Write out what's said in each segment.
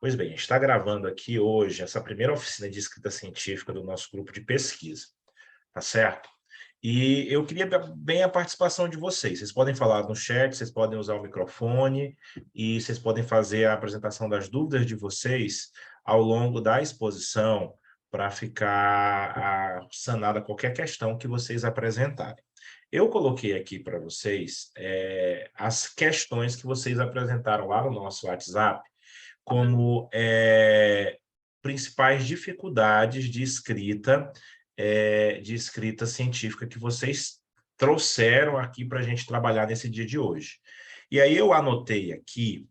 Pois bem, a gente está gravando aqui hoje essa primeira oficina de escrita científica do nosso grupo de pesquisa, tá certo? E eu queria bem a participação de vocês. Vocês podem falar no chat, vocês podem usar o microfone e vocês podem fazer a apresentação das dúvidas de vocês ao longo da exposição para ficar sanada qualquer questão que vocês apresentarem. Eu coloquei aqui para vocês as questões que vocês apresentaram lá no nosso WhatsApp como principais dificuldades de escrita científica que vocês trouxeram aqui para a gente trabalhar nesse dia de hoje. E aí eu anotei aqui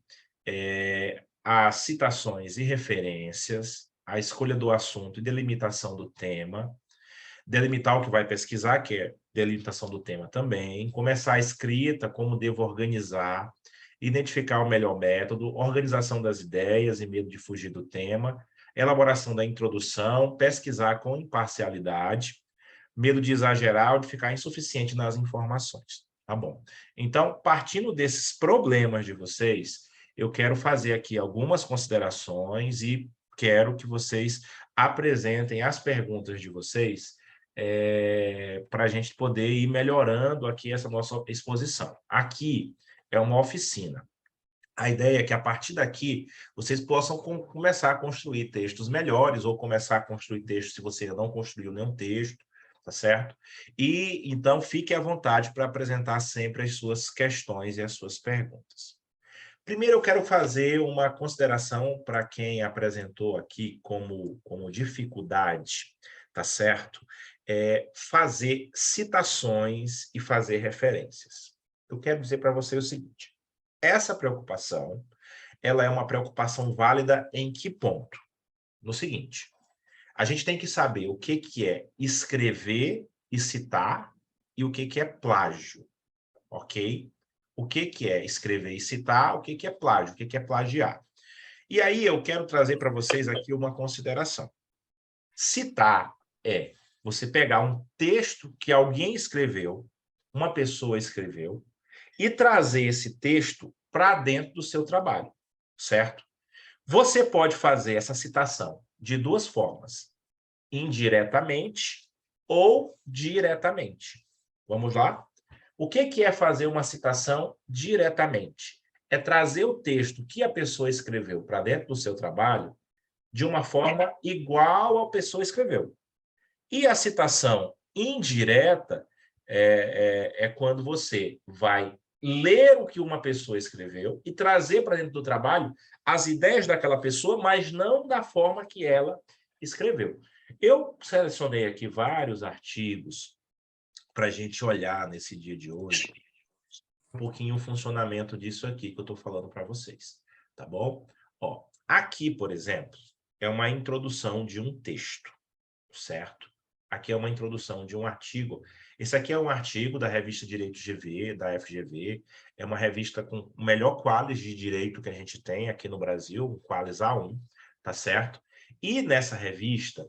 as citações e referências, a escolha do assunto e delimitação do tema, delimitar o que vai pesquisar, que é delimitação do tema também, começar a escrita, como devo organizar, identificar o melhor método, organização das ideias e medo de fugir do tema, elaboração da introdução, pesquisar com imparcialidade, medo de exagerar ou de ficar insuficiente nas informações. Tá bom. Então, partindo desses problemas de vocês, eu quero fazer aqui algumas considerações e quero que vocês apresentem as perguntas de vocês para a gente poder ir melhorando aqui essa nossa exposição. Aqui é uma oficina. A ideia é que, a partir daqui, vocês possam começar a construir textos melhores ou começar a construir textos se você não construiu nenhum texto, tá certo? E, então, fique à vontade para apresentar sempre as suas questões e as suas perguntas. Primeiro, eu quero fazer uma consideração para quem apresentou aqui como dificuldade, tá certo? Fazer citações e fazer referências. Eu quero dizer para você o seguinte: essa preocupação, ela é uma preocupação válida em que ponto? No seguinte: a gente tem que saber o que é escrever e citar e o que é plágio, ok? O que é escrever e citar, o que é plágio, o que é plagiar. E aí eu quero trazer para vocês aqui uma consideração. Citar é você pegar um texto que alguém escreveu, uma pessoa escreveu, e trazer esse texto para dentro do seu trabalho, certo? Você pode fazer essa citação de duas formas: indiretamente ou diretamente. Vamos lá? O que é fazer uma citação diretamente? É trazer o texto que a pessoa escreveu para dentro do seu trabalho de uma forma igual a pessoa escreveu. E a citação indireta é quando você vai ler o que uma pessoa escreveu e trazer para dentro do trabalho as ideias daquela pessoa, mas não da forma que ela escreveu. Eu selecionei aqui vários artigos para a gente olhar nesse dia de hoje um pouquinho o funcionamento disso aqui que eu estou falando para vocês, tá bom? Ó, aqui, por exemplo, é uma introdução de um texto, certo? Aqui é uma introdução de um artigo. Esse aqui é um artigo da revista Direito GV, da FGV. É uma revista com o melhor qualis de direito que a gente tem aqui no Brasil, o qualis A1, tá certo? E nessa revista,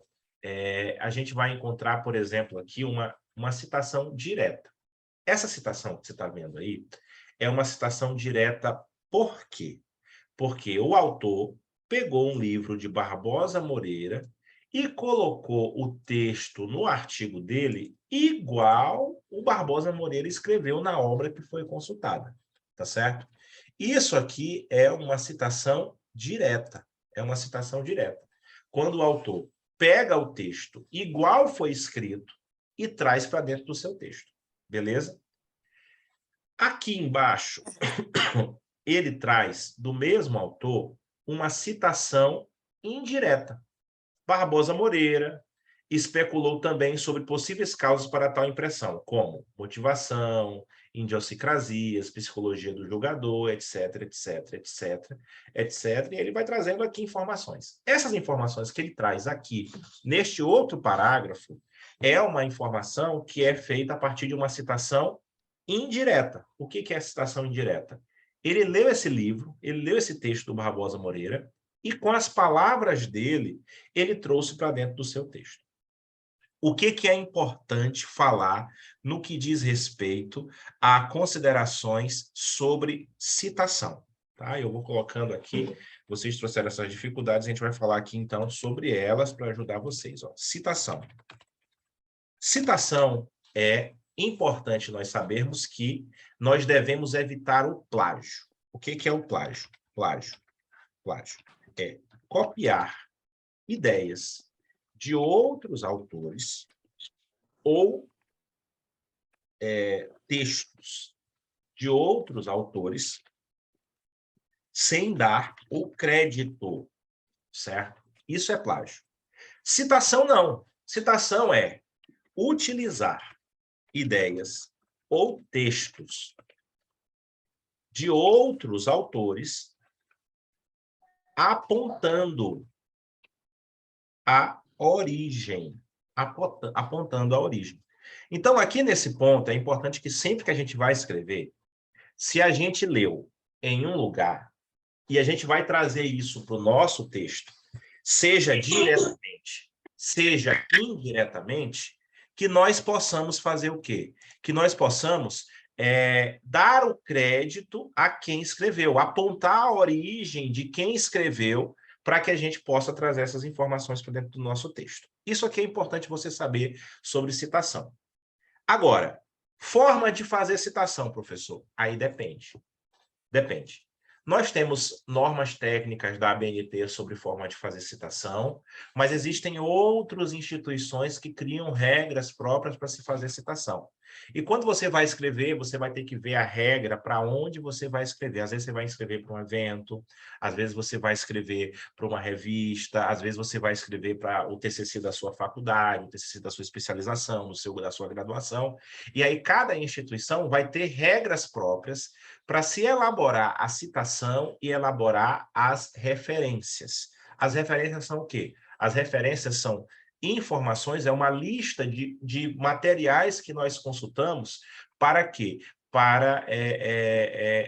a gente vai encontrar, por exemplo, aqui uma citação direta. Essa citação que você está vendo aí é uma citação direta. Por quê? Porque o autor pegou um livro de Barbosa Moreira e colocou o texto no artigo dele igual o Barbosa Moreira escreveu na obra que foi consultada, tá certo? Isso aqui é uma citação direta, é uma citação direta. Quando o autor pega o texto igual foi escrito e traz para dentro do seu texto, beleza? Aqui embaixo, ele traz, do mesmo autor, uma citação indireta. Barbosa Moreira especulou também sobre possíveis causas para tal impressão, como motivação, idiosincrasias, psicologia do jogador, etc, etc, etc, etc. E ele vai trazendo aqui informações. Essas informações que ele traz aqui, neste outro parágrafo, é uma informação que é feita a partir de uma citação indireta. O que é a citação indireta? Ele leu esse livro, ele leu esse texto do Barbosa Moreira, e com as palavras dele, ele trouxe para dentro do seu texto. O que é importante falar no que diz respeito a considerações sobre citação, tá? Eu vou colocando aqui, vocês trouxeram essas dificuldades, a gente vai falar aqui, então, sobre elas para ajudar vocês. Ó. Citação. Citação é importante nós sabermos que nós devemos evitar o plágio. O que é o plágio? Plágio é copiar ideias de outros autores ou textos de outros autores sem dar o crédito, certo? Isso é plágio. Citação não. Citação é utilizar ideias ou textos de outros autores apontando a origem. Apontando a origem. Então, aqui nesse ponto, é importante que sempre que a gente vai escrever, se a gente leu em um lugar e a gente vai trazer isso para o nosso texto, seja diretamente, seja indiretamente, que nós possamos fazer o quê? Que nós possamos dar o crédito a quem escreveu, apontar a origem de quem escreveu para que a gente possa trazer essas informações para dentro do nosso texto. Isso aqui é importante você saber sobre citação. Agora, forma de fazer citação, professor? Aí depende. Depende. Nós temos normas técnicas da ABNT sobre forma de fazer citação, mas existem outras instituições que criam regras próprias para se fazer citação. E quando você vai escrever, você vai ter que ver a regra para onde você vai escrever. Às vezes você vai escrever para um evento, às vezes você vai escrever para uma revista, às vezes você vai escrever para o TCC da sua faculdade, o TCC da sua especialização, da sua graduação. E aí cada instituição vai ter regras próprias para se elaborar a citação e elaborar as referências. As referências são o quê? As referências são informações, é uma lista de materiais que nós consultamos para quê? Para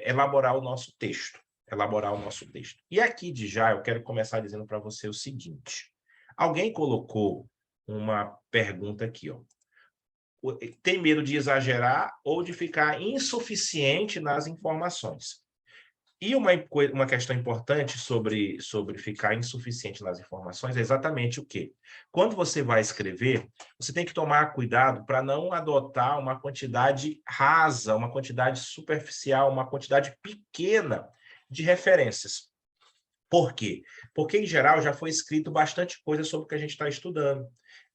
elaborar o nosso texto. Elaborar o nosso texto. E aqui de já eu quero começar dizendo para você o seguinte. Alguém colocou uma pergunta aqui, ó. Tem medo de exagerar ou de ficar insuficiente nas informações. E uma questão importante sobre ficar insuficiente nas informações é exatamente o quê? Quando você vai escrever, você tem que tomar cuidado para não adotar uma quantidade rasa, uma quantidade superficial, uma quantidade pequena de referências. Por quê? Porque, em geral, já foi escrito bastante coisa sobre o que a gente está estudando.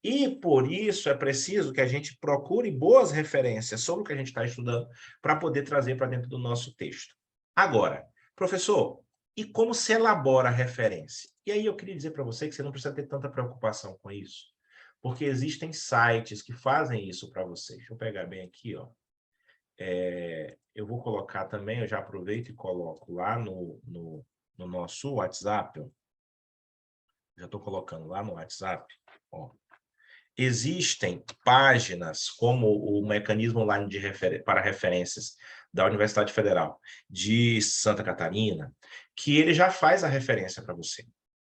E, por isso, é preciso que a gente procure boas referências sobre o que a gente está estudando para poder trazer para dentro do nosso texto. Agora, professor, e como se elabora a referência? E aí eu queria dizer para você que você não precisa ter tanta preocupação com isso, porque existem sites que fazem isso para vocês. Deixa eu pegar bem aqui, ó. Eu vou colocar também, eu já aproveito e coloco lá no nosso WhatsApp, ó. Já estou colocando lá no WhatsApp, ó. Existem páginas como o Mecanismo Online para Referências da Universidade Federal de Santa Catarina, que ele já faz a referência para você.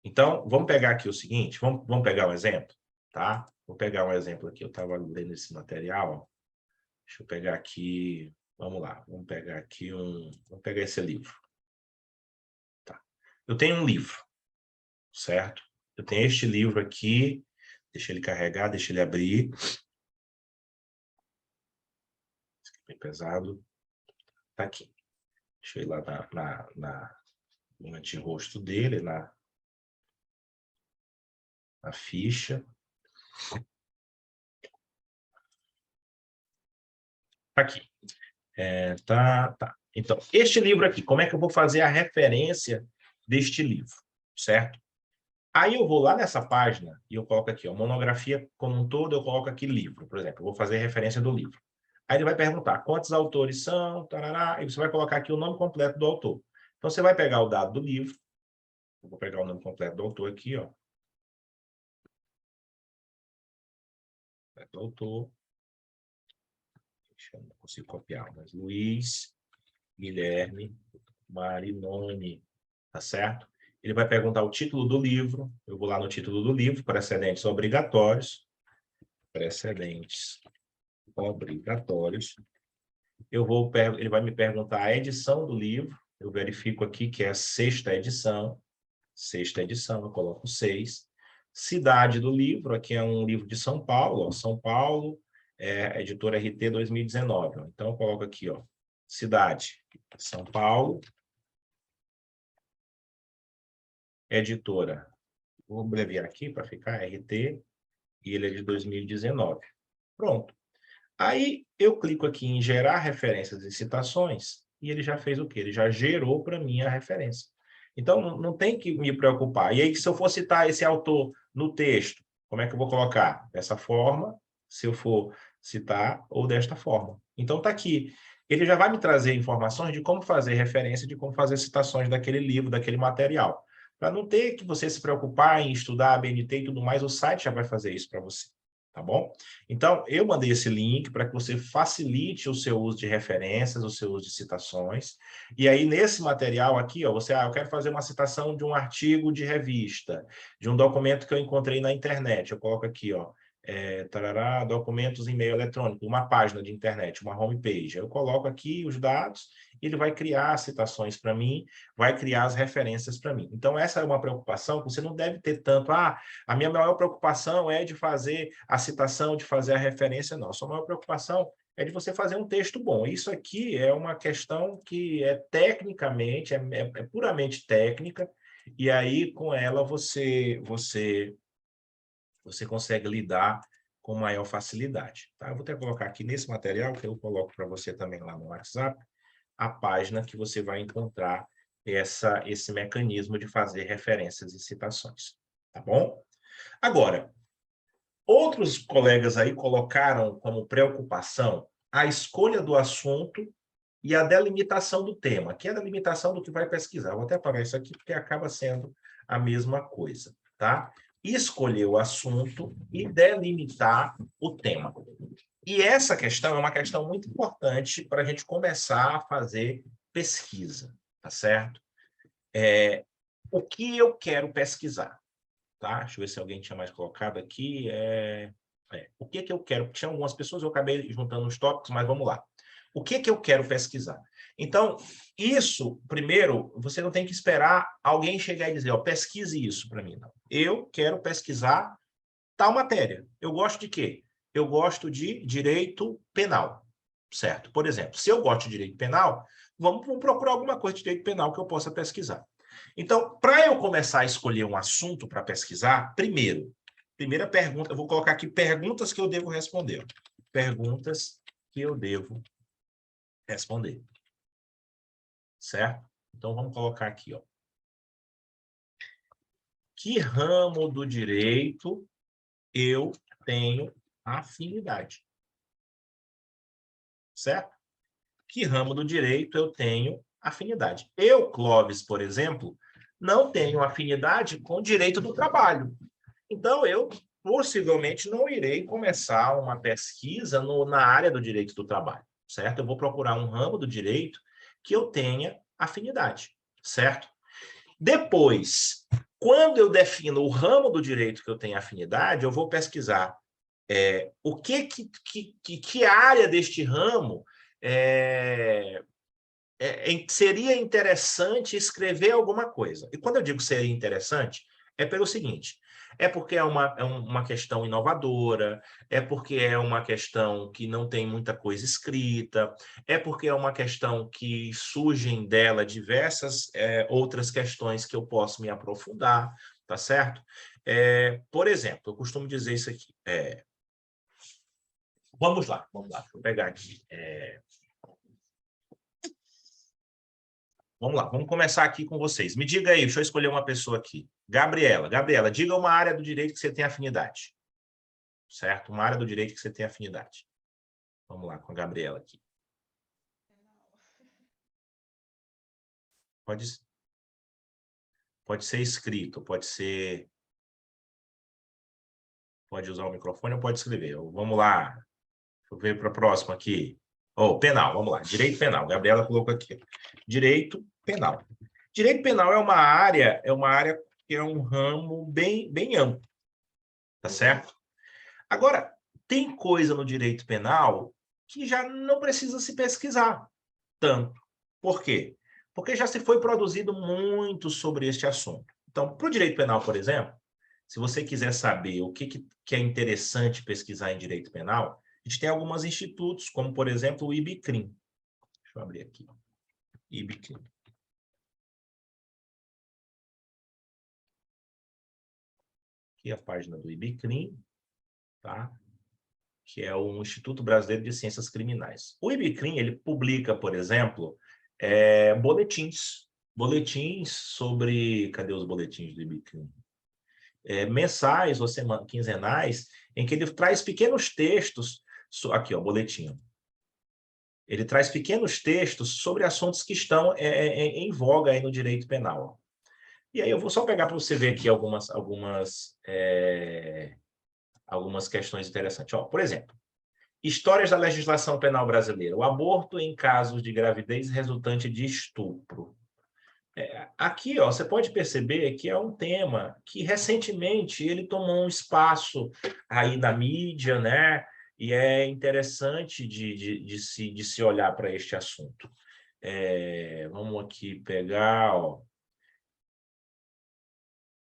Então, vamos pegar aqui o seguinte, vamos pegar um exemplo, tá? Vou pegar um exemplo aqui, eu estava lendo esse material, ó. Deixa eu pegar aqui, vamos lá, vamos pegar aqui vamos pegar esse livro. Tá. Eu tenho um livro, certo? Eu tenho este livro aqui, deixa ele carregar, deixa ele abrir. Bem pesado. Tá aqui. Deixa eu ir lá no antirrosto dele, na ficha. Tá aqui. Tá. Então, este livro aqui, como é que eu vou fazer a referência deste livro, certo? Aí eu vou lá nessa página e eu coloco aqui, ó, monografia como um todo, eu coloco aqui livro, por exemplo. Eu vou fazer referência do livro. Aí ele vai perguntar quantos autores são, tarará, e você vai colocar aqui o nome completo do autor. Então, você vai pegar o dado do livro, eu vou pegar o nome completo do autor aqui, ó. Do autor. Eu não consigo copiar, mas Luiz Guilherme Marinoni, tá certo? Ele vai perguntar o título do livro, eu vou lá no título do livro, precedentes obrigatórios, ele vai me perguntar a edição do livro, eu verifico aqui que é a sexta edição, eu coloco 6. Cidade do livro, aqui é um livro de São Paulo, ó, São Paulo, editora RT 2019. Ó. Então, eu coloco aqui, ó, cidade, São Paulo, editora, vou abreviar aqui para ficar RT, e ele é de 2019. Pronto. Aí, eu clico aqui em gerar referências e citações, e ele já fez o quê? Ele já gerou para mim a referência. Então, não tem que me preocupar. E aí, se eu for citar esse autor no texto, como é que eu vou colocar? Dessa forma, se eu for citar, ou desta forma. Então, está aqui. Ele já vai me trazer informações de como fazer referência, de como fazer citações daquele livro, daquele material. Para não ter que você se preocupar em estudar a BNT e tudo mais, o site já vai fazer isso para você. Tá bom? Então, eu mandei esse link para que você facilite o seu uso de referências, o seu uso de citações. E aí, nesse material aqui, ó, eu quero fazer uma citação de um artigo de revista, de um documento que eu encontrei na internet. Eu coloco aqui, ó, documentos em meio eletrônico, uma página de internet, uma homepage. Eu coloco aqui os dados, ele vai criar as citações para mim, vai criar as referências para mim. Então, essa é uma preocupação que você não deve ter tanto, a minha maior preocupação é de fazer a citação, de fazer a referência, não. A sua maior preocupação é de você fazer um texto bom. Isso aqui é uma questão que é tecnicamente, é puramente técnica, e aí com ela você consegue lidar com maior facilidade. Tá? Eu vou até colocar aqui nesse material, que eu coloco para você também lá no WhatsApp, a página que você vai encontrar esse mecanismo de fazer referências e citações. Tá bom? Agora, outros colegas aí colocaram como preocupação a escolha do assunto e a delimitação do tema, que é a delimitação do que vai pesquisar. Vou até apagar isso aqui, porque acaba sendo a mesma coisa, tá? Escolher o assunto e delimitar o tema. E essa questão é uma questão muito importante para a gente começar a fazer pesquisa, tá certo? O que eu quero pesquisar? Tá? Deixa eu ver se alguém tinha mais colocado aqui. O que eu quero? Tinha algumas pessoas, eu acabei juntando os tópicos, mas vamos lá. O que eu quero pesquisar? Então, isso, primeiro, você não tem que esperar alguém chegar e dizer, ó, pesquise isso para mim. Não. Eu quero pesquisar tal matéria. Eu gosto de quê? Eu gosto de direito penal, certo? Por exemplo, se eu gosto de direito penal, vamos procurar alguma coisa de direito penal que eu possa pesquisar. Então, para eu começar a escolher um assunto para pesquisar, primeira pergunta, eu vou colocar aqui perguntas que eu devo responder. Perguntas que eu devo responder. Certo? Então, vamos colocar aqui, ó. Que ramo do direito eu tenho afinidade? Certo? Que ramo do direito eu tenho afinidade? Eu, Clóvis, por exemplo, não tenho afinidade com o direito do trabalho. Então, eu possivelmente não irei começar uma pesquisa na área do direito do trabalho, certo? Eu vou procurar um ramo do direito que eu tenha afinidade, certo? Depois, quando eu defino o ramo do direito que eu tenho afinidade, eu vou pesquisar o que área deste ramo seria interessante escrever alguma coisa. E quando eu digo seria interessante, é pelo seguinte, é porque é uma questão inovadora, é porque é uma questão que não tem muita coisa escrita, é porque é uma questão que surgem dela diversas outras questões que eu posso me aprofundar, tá certo? Por exemplo, eu costumo dizer isso aqui. Vamos lá. Deixa eu pegar aqui. Vamos lá, vamos começar aqui com vocês. Me diga aí, deixa eu escolher uma pessoa aqui. Gabriela, diga uma área do direito que você tem afinidade. Certo? Uma área do direito que você tem afinidade. Vamos lá, com a Gabriela aqui. Pode ser escrito, pode usar o microfone ou pode escrever. Vamos lá, deixa eu ver para a próxima aqui. Penal, vamos lá. Direito penal. Gabriela colocou aqui. Direito penal. Direito penal é uma área que é um ramo bem amplo. Tá certo? Agora, tem coisa no direito penal que já não precisa se pesquisar tanto. Por quê? Porque já se foi produzido muito sobre este assunto. Então, para o direito penal, por exemplo, se você quiser saber o que é interessante pesquisar em direito penal, a gente tem alguns institutos, como, por exemplo, o IBCRIM. Deixa eu abrir aqui. IBCRIM. Aqui é a página do IBCRIM, tá? Que é o Instituto Brasileiro de Ciências Criminais. O IBCRIM, ele publica, por exemplo, boletins sobre... Cadê os boletins do IBCRIM? Mensais ou quinzenais, em que ele traz pequenos textos... Aqui, ó, boletim. Ele traz pequenos textos sobre assuntos que estão em voga aí no direito penal. E aí eu vou só pegar para você ver aqui algumas questões interessantes. Ó, por exemplo, histórias da legislação penal brasileira. O aborto em casos de gravidez resultante de estupro. Aqui, ó, você pode perceber que é um tema que recentemente ele tomou um espaço aí na mídia, né? E é interessante de se olhar para este assunto. Vamos aqui pegar, ó,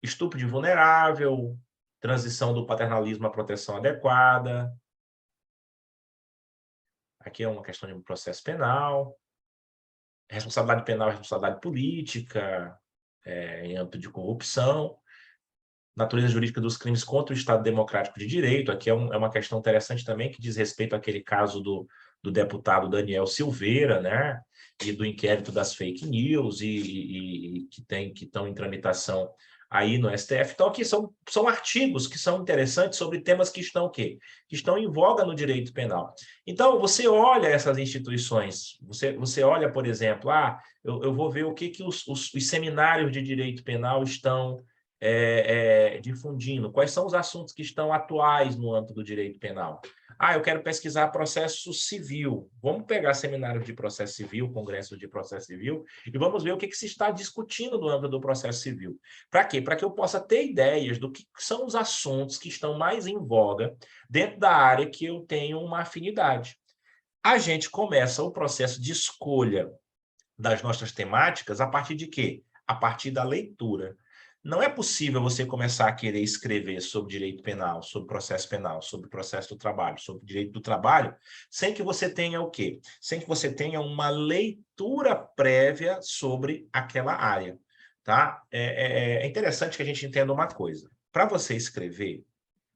estupro de vulnerável, transição do paternalismo à proteção adequada. Aqui é uma questão de um processo penal. Responsabilidade penal e responsabilidade política, em âmbito de corrupção. Natureza jurídica dos crimes contra o Estado Democrático de Direito. Aqui é uma questão interessante também, que diz respeito àquele caso do deputado Daniel Silveira, né? E do inquérito das fake news, e que estão em tramitação aí no STF. Então, aqui são artigos que são interessantes sobre temas que estão o quê? Que estão em voga no direito penal. Então, você olha essas instituições, você olha, por exemplo, eu vou ver o que os seminários de direito penal estão difundindo, quais são os assuntos que estão atuais no âmbito do direito penal. Eu quero pesquisar processo civil. Vamos pegar seminários de processo civil, congressos de processo civil, e vamos ver o que se está discutindo no âmbito do processo civil. Para quê? Para que eu possa ter ideias do que são os assuntos que estão mais em voga dentro da área que eu tenho uma afinidade. A gente começa o processo de escolha das nossas temáticas a partir de quê? A partir da leitura. Não é possível você começar a querer escrever sobre direito penal, sobre processo do trabalho, sobre direito do trabalho, sem que você tenha o quê? Sem que você tenha uma leitura prévia sobre aquela área, tá? É interessante que a gente entenda uma coisa. Para você escrever,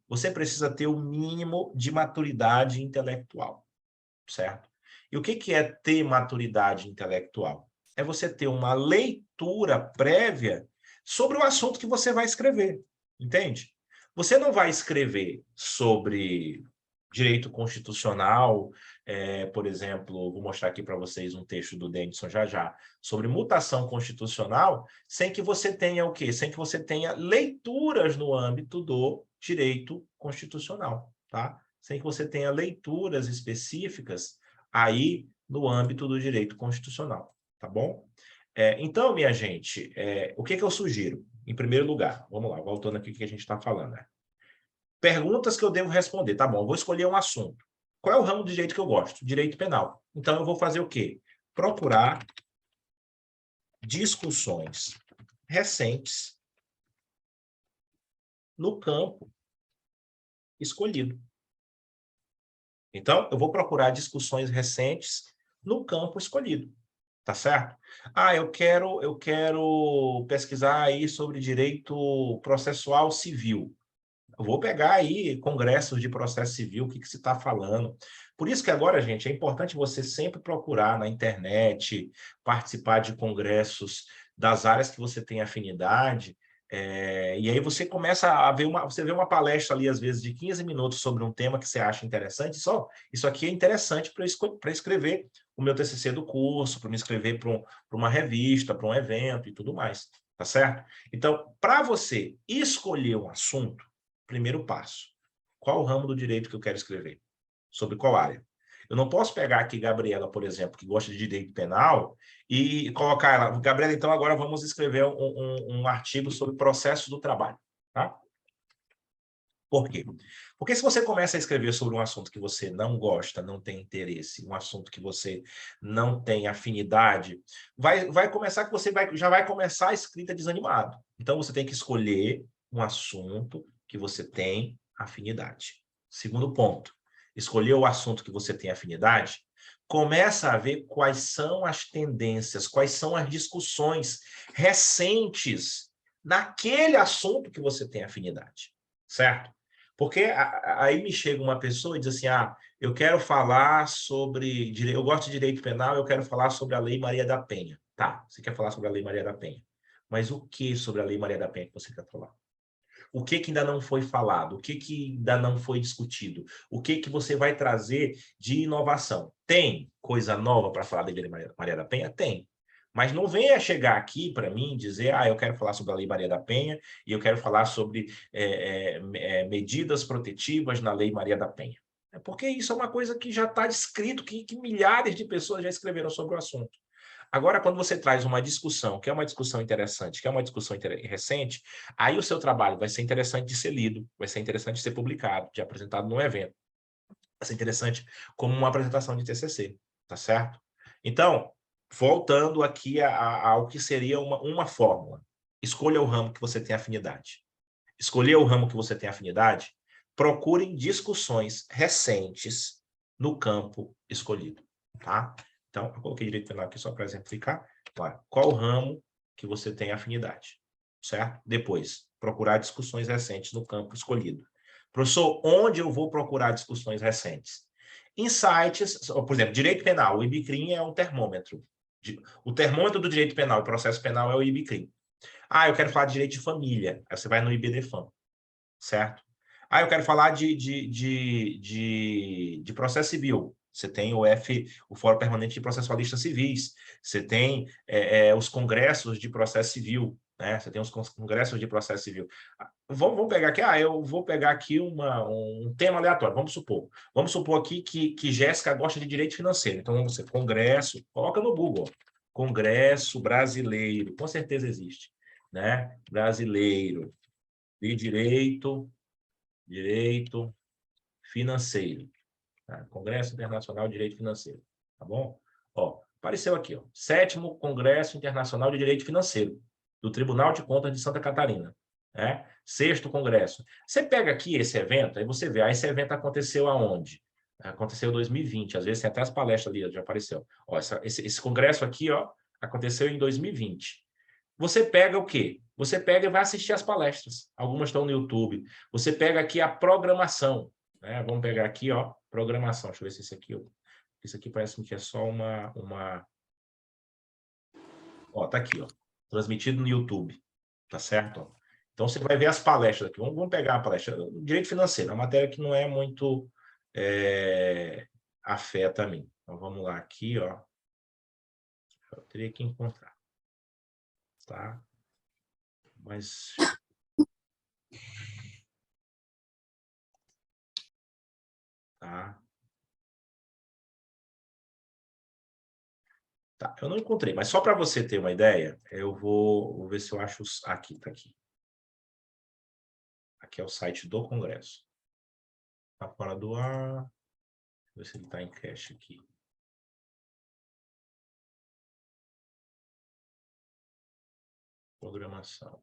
você precisa ter o mínimo de maturidade intelectual, certo? E o que é ter maturidade intelectual? É você ter uma leitura prévia sobre o assunto que você vai escrever, entende? Você não vai escrever sobre direito constitucional, por exemplo, vou mostrar aqui para vocês um texto do Denison já, sobre mutação constitucional, sem que você tenha o quê? Sem que você tenha leituras no âmbito do direito constitucional, tá? Sem que você tenha leituras específicas aí no âmbito do direito constitucional, tá bom? Então, minha gente, o que eu sugiro? Em primeiro lugar, vamos lá, voltando aqui o que a gente está falando, né? Perguntas que eu devo responder. Tá bom, eu vou escolher um assunto. Qual é o ramo de direito que eu gosto? Direito penal. Então, eu vou fazer o quê? Procurar discussões recentes no campo escolhido. Então, eu vou procurar discussões recentes no campo escolhido. Tá certo? Eu quero pesquisar aí sobre direito processual civil. Eu vou pegar aí congressos de processo civil, o que se está falando. Por isso que agora, gente, é importante você sempre procurar na internet, participar de congressos das áreas que você tem afinidade, e aí você começa a ver você vê uma palestra ali, às vezes, de 15 minutos sobre um tema que você acha interessante. Isso aqui é interessante para escrever o meu TCC do curso, para me inscrever para uma revista, para um evento e tudo mais, tá certo? Então, para você escolher um assunto, primeiro passo, qual o ramo do direito que eu quero escrever? Sobre qual área? Eu não posso pegar aqui Gabriela, por exemplo, que gosta de direito penal, e colocar ela... Gabriela, então agora vamos escrever um artigo sobre processo do trabalho, tá? Por quê? Porque se você começa a escrever sobre um assunto que você não gosta, não tem interesse, um assunto que você não tem afinidade, vai começar que você já vai começar a escrita desanimado. Então, você tem que escolher um assunto que você tem afinidade. Segundo ponto, escolher o assunto que você tem afinidade, começa a ver quais são as tendências, quais são as discussões recentes naquele assunto que você tem afinidade, certo? Porque aí me chega uma pessoa e diz assim, eu quero falar sobre, eu gosto de direito penal, eu quero falar sobre a Lei Maria da Penha. Tá, você quer falar sobre a Lei Maria da Penha. Mas o que sobre a Lei Maria da Penha que você quer falar? O que ainda não foi falado? O que ainda não foi discutido? O que você vai trazer de inovação? Tem coisa nova para falar da Lei Maria da Penha? Tem. Mas não venha chegar aqui para mim e dizer, eu quero falar sobre a Lei Maria da Penha e eu quero falar sobre medidas protetivas na Lei Maria da Penha. É porque isso é uma coisa que já está descrito, que milhares de pessoas já escreveram sobre o assunto. Agora, quando você traz uma discussão, que é uma discussão interessante, que é uma discussão recente, aí o seu trabalho vai ser interessante de ser lido, vai ser interessante de ser publicado, de apresentado num evento. Vai ser interessante como uma apresentação de TCC, tá certo? Então, voltando aqui ao que seria uma fórmula. Escolha o ramo que você tem afinidade. Escolher o ramo que você tem afinidade, procurem discussões recentes no campo escolhido, tá? Então, eu coloquei direito penal aqui só para exemplificar. Olha, qual ramo que você tem afinidade, certo? Depois, procurar discussões recentes no campo escolhido. Professor, onde eu vou procurar discussões recentes? Em sites, por exemplo, direito penal, o IBCRIM é um termômetro. O termômetro do direito penal e processo penal é o IBCRIM. Eu quero falar de direito de família. Aí você vai no IBDFAM, certo? Eu quero falar de processo civil. Você tem o Fórum Permanente de Processualistas Civis. Você tem os congressos de processo civil, né? Você tem os congressos de processo civil. Vamos pegar aqui, eu vou pegar aqui um tema aleatório, vamos supor aqui que Jéssica gosta de direito financeiro. Então, vamos ser congresso, coloca no Google, Congresso Brasileiro, com certeza existe, né? Brasileiro de direito financeiro, tá? Congresso Internacional de Direito Financeiro, tá bom? Apareceu aqui, 7º Congresso Internacional de Direito Financeiro, do Tribunal de Contas de Santa Catarina, né? 6º Congresso. Você pega aqui esse evento, aí você vê, esse evento aconteceu aonde? Aconteceu em 2020, às vezes tem até as palestras ali, já apareceu. Esse congresso aqui, aconteceu em 2020. Você pega o quê? Você pega e vai assistir as palestras. Algumas estão no YouTube. Você pega aqui a programação, né? Vamos pegar aqui, programação. Deixa eu ver se esse aqui parece que é só tá aqui, transmitido no YouTube, tá certo? Então, você vai ver as palestras aqui. Vamos pegar a palestra. Direito financeiro, uma matéria que não é muito afeta a mim. Então, vamos lá aqui, Eu teria que encontrar, tá? Mas... Tá. Tá, eu não encontrei, mas só para você ter uma ideia, eu vou ver se eu acho... Aqui, tá aqui. Aqui é o site do Congresso. Tá fora do ar. Deixa eu ver se ele está em cache aqui. Programação.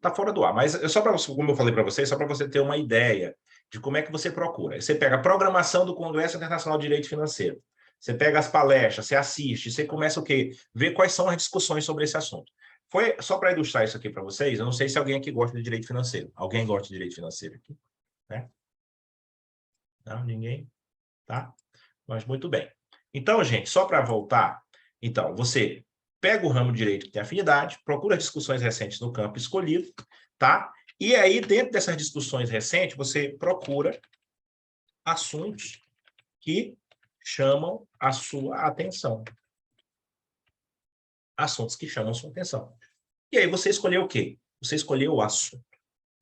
Tá fora do ar, mas é só para você, como eu falei para vocês, só para você ter uma ideia de como é que você procura. Você pega a programação do Congresso Internacional de Direito Financeiro. Você pega as palestras, você assiste, você começa o quê? Ver quais são as discussões sobre esse assunto. Foi só para ilustrar isso aqui para vocês, eu não sei se alguém aqui gosta de direito financeiro. Alguém gosta de direito financeiro aqui? Né? Não, ninguém? Tá? Mas muito bem. Então, gente, só para voltar, então, você pega o ramo de direito que tem afinidade, procura discussões recentes no campo escolhido, tá? E aí, dentro dessas discussões recentes, você procura assuntos que chamam a sua atenção. Assuntos que chamam a sua atenção. E aí você escolheu o quê? Você escolheu o assunto,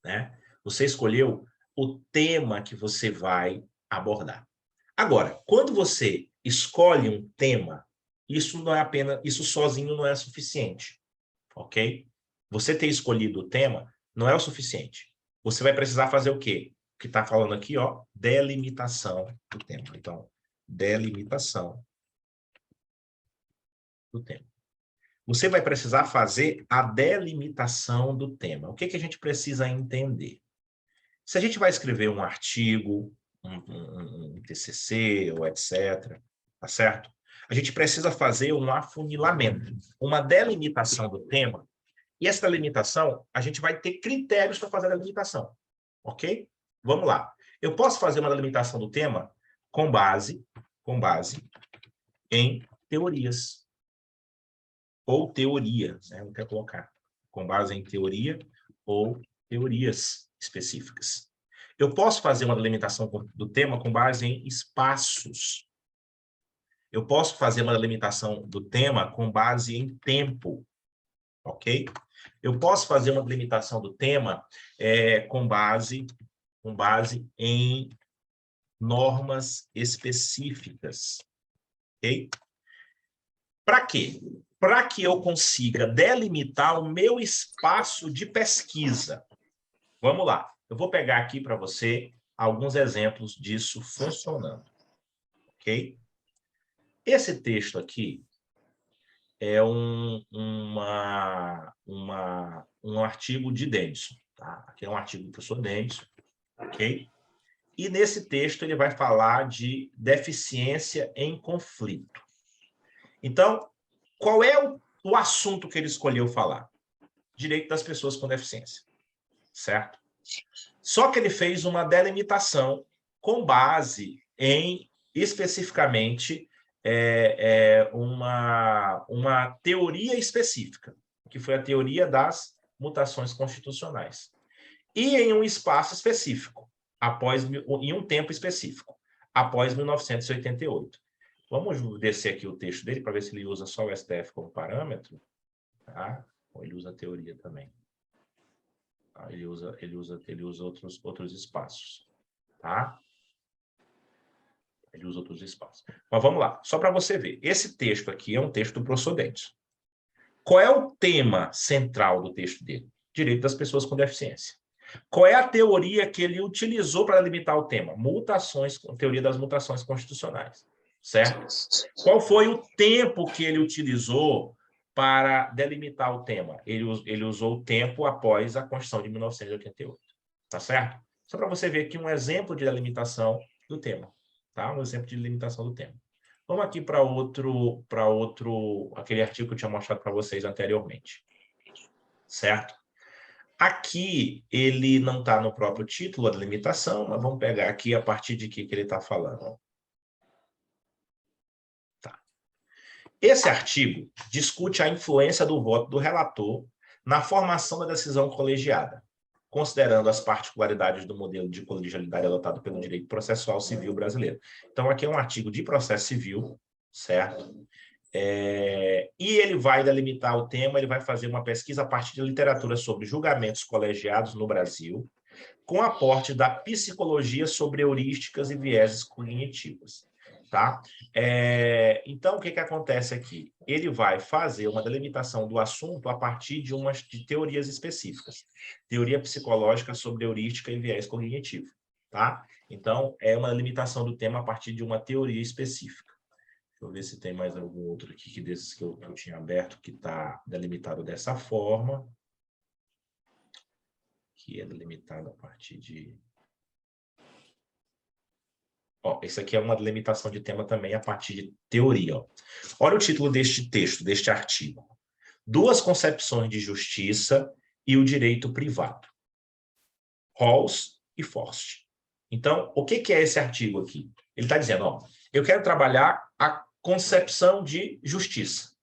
né? Você escolheu o tema que você vai abordar. Agora, quando você escolhe um tema, isso não é apenas, isso sozinho não é suficiente, ok? você ter escolhido o tema não é o suficiente. Você vai precisar fazer o quê? O que está falando aqui, ó, delimitação do tema. Então, delimitação do tema. Você vai precisar fazer a delimitação do tema. O que que a gente precisa entender? Se a gente vai escrever um artigo, um TCC, ou etc., tá certo? A gente precisa fazer um afunilamento, uma delimitação do tema. E essa delimitação, a gente vai ter critérios para fazer a delimitação, ok? Vamos lá. Eu posso fazer uma delimitação do tema com base em teorias. Ou teoria, né? Eu quero colocar. Com base em teoria ou teorias específicas. Eu posso fazer uma delimitação do tema com base em espaços. Eu posso fazer uma delimitação do tema com base em tempo, ok? Eu posso fazer uma delimitação do tema com base em normas específicas, ok? Para quê? Para que eu consiga delimitar o meu espaço de pesquisa. Vamos lá. Eu vou pegar aqui para você alguns exemplos disso funcionando, ok? Esse texto aqui é um artigo de Denison. Tá? Aqui é um artigo do professor Denison, ok? E nesse texto ele vai falar de deficiência em conflito. Então, qual é o assunto que ele escolheu falar? Direito das pessoas com deficiência, certo? Só que ele fez uma delimitação com base em, especificamente, uma teoria específica, que foi a teoria das mutações constitucionais. E em um espaço específico, em um tempo específico, após 1988. Vamos descer aqui o texto dele para ver se ele usa só o STF como parâmetro. Tá? Ou ele usa a teoria também. Tá? Ele usa outros espaços. Tá? Ele usa outros espaços. Mas vamos lá, só para você ver. Esse texto aqui é um texto do professor Denison. Qual é o tema central do texto dele? Direito das pessoas com deficiência. Qual é a teoria que ele utilizou para delimitar o tema? Teoria das mutações constitucionais. Certo? Qual foi o tempo que ele utilizou para delimitar o tema? Ele usou o tempo após a Constituição de 1988. Tá certo? Só para você ver aqui um exemplo de delimitação do tema. Tá? Um exemplo de delimitação do tema. Vamos aqui para aquele artigo que eu tinha mostrado para vocês anteriormente. Certo? Aqui ele não está no próprio título, a delimitação, mas vamos pegar aqui a partir de que ele está falando. Tá. Esse artigo discute a influência do voto do relator na formação da decisão colegiada, considerando as particularidades do modelo de colegialidade adotado pelo direito processual civil brasileiro. Então, aqui é um artigo de processo civil, certo? E ele vai delimitar o tema, ele vai fazer uma pesquisa a partir de literatura sobre julgamentos colegiados no Brasil, com aporte da psicologia sobre heurísticas e vieses cognitivos. Tá? Então, o que acontece aqui? Ele vai fazer uma delimitação do assunto a partir de teorias específicas. Teoria psicológica sobre heurística e viés cognitivo. Tá? Então, é uma delimitação do tema a partir de uma teoria específica. Deixa eu ver se tem mais algum outro aqui que desses que eu tinha aberto que está delimitado dessa forma. Que é delimitado a partir de... Ó, esse aqui é uma delimitação de tema também a partir de teoria. Ó. Olha o título deste texto, deste artigo. Duas concepções de justiça e o direito privado. Rawls e Forst. Então, o que é esse artigo aqui? Ele está dizendo, ó, eu quero trabalhar a concepção de justiça.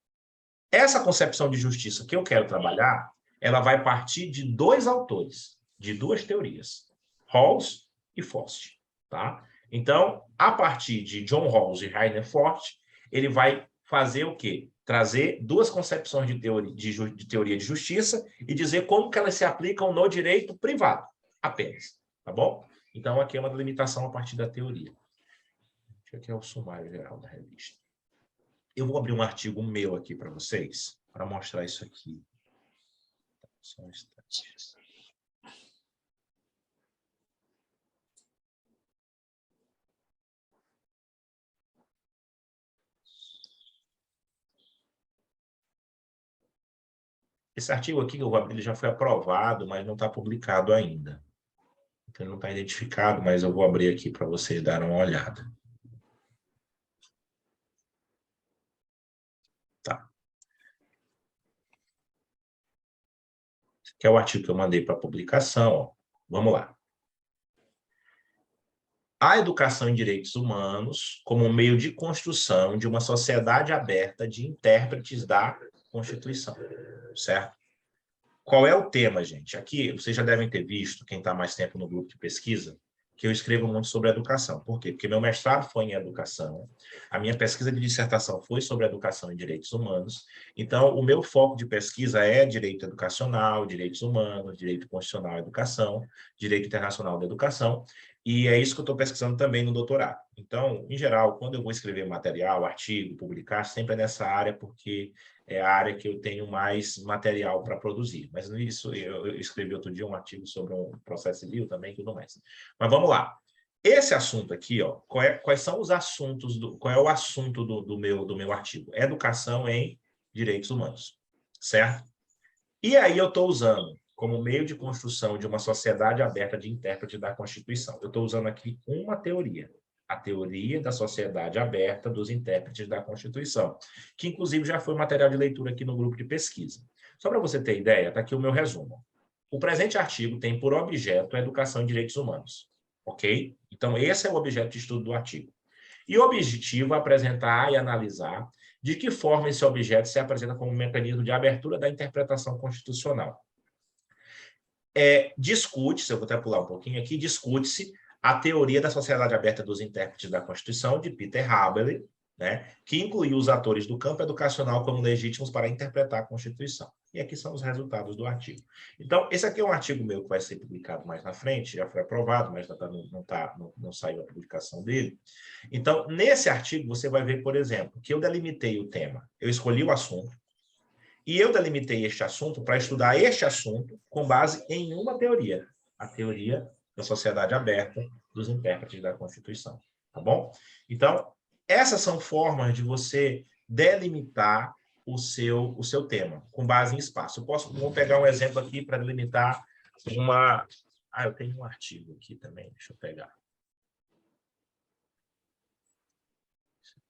Essa concepção de justiça que eu quero trabalhar, ela vai partir de dois autores, de duas teorias, Rawls e Forst. Tá? Então, a partir de John Rawls e Rainer Forst, ele vai fazer o quê? Trazer duas concepções de teoria de justiça e dizer como que elas se aplicam no direito privado, apenas. Tá bom? Então, aqui é uma delimitação a partir da teoria. Aqui é o sumário geral da revista. Eu vou abrir um artigo meu aqui para vocês, para mostrar isso aqui. Só um instante. Esse artigo aqui que eu vou abrir, ele já foi aprovado, mas não está publicado ainda. Então, ele não está identificado, mas eu vou abrir aqui para você dar uma olhada. Tá. Esse aqui é o artigo que eu mandei para publicação. Ó. Vamos lá. A educação em direitos humanos como meio de construção de uma sociedade aberta de intérpretes da Constituição, certo? Qual é o tema, gente? Aqui, vocês já devem ter visto, quem está mais tempo no grupo de pesquisa, que eu escrevo muito sobre educação. Por quê? Porque meu mestrado foi em educação, a minha pesquisa de dissertação foi sobre educação e direitos humanos, então o meu foco de pesquisa é direito educacional, direitos humanos, direito constitucional à educação, direito internacional da educação, e é isso que eu estou pesquisando também no doutorado. Então, em geral, quando eu vou escrever material, artigo, publicar, sempre é nessa área, porque é a área que eu tenho mais material para produzir. Mas isso, eu escrevi outro dia um artigo sobre um processo civil também, tudo mais. Mas vamos lá. Esse assunto aqui, ó, quais são os assuntos, qual é o assunto do meu artigo? Educação em direitos humanos, certo? E aí eu estou usando como meio de construção de uma sociedade aberta de intérprete da Constituição. Eu estou usando aqui uma teoria, a teoria da sociedade aberta dos intérpretes da Constituição, que inclusive já foi material de leitura aqui no grupo de pesquisa. Só para você ter ideia, está aqui o meu resumo. O presente artigo tem por objeto a educação em direitos humanos, ok? Então, esse é o objeto de estudo do artigo. E o objetivo é apresentar e analisar de que forma esse objeto se apresenta como um mecanismo de abertura da interpretação constitucional. Discute-se, eu vou até pular um pouquinho aqui, discute-se a teoria da sociedade aberta dos intérpretes da Constituição, de Peter Haberle, né, que incluiu os atores do campo educacional como legítimos para interpretar a Constituição. E aqui são os resultados do artigo. Então, esse aqui é um artigo meu que vai ser publicado mais na frente, já foi aprovado, mas não saiu a publicação dele. Então, nesse artigo, você vai ver, por exemplo, que eu delimitei o tema, eu escolhi o assunto, e eu delimitei este assunto para estudar este assunto com base em uma teoria, a teoria da sociedade aberta dos intérpretes da Constituição, tá bom? Então, essas são formas de você delimitar o seu tema, com base em espaço. Vou pegar um exemplo aqui para delimitar uma... eu tenho um artigo aqui também, deixa eu pegar.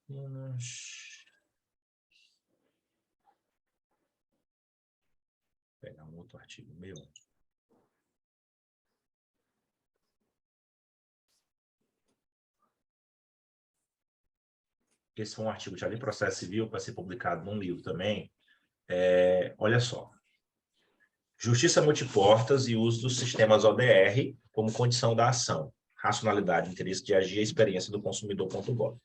Vou pegar um outro artigo meu. Esse foi um artigo já de processo civil para ser publicado num livro também. Olha só. Justiça multiportas e uso dos sistemas ODR como condição da ação. Racionalidade, interesse de agir e experiência do consumidor.gov.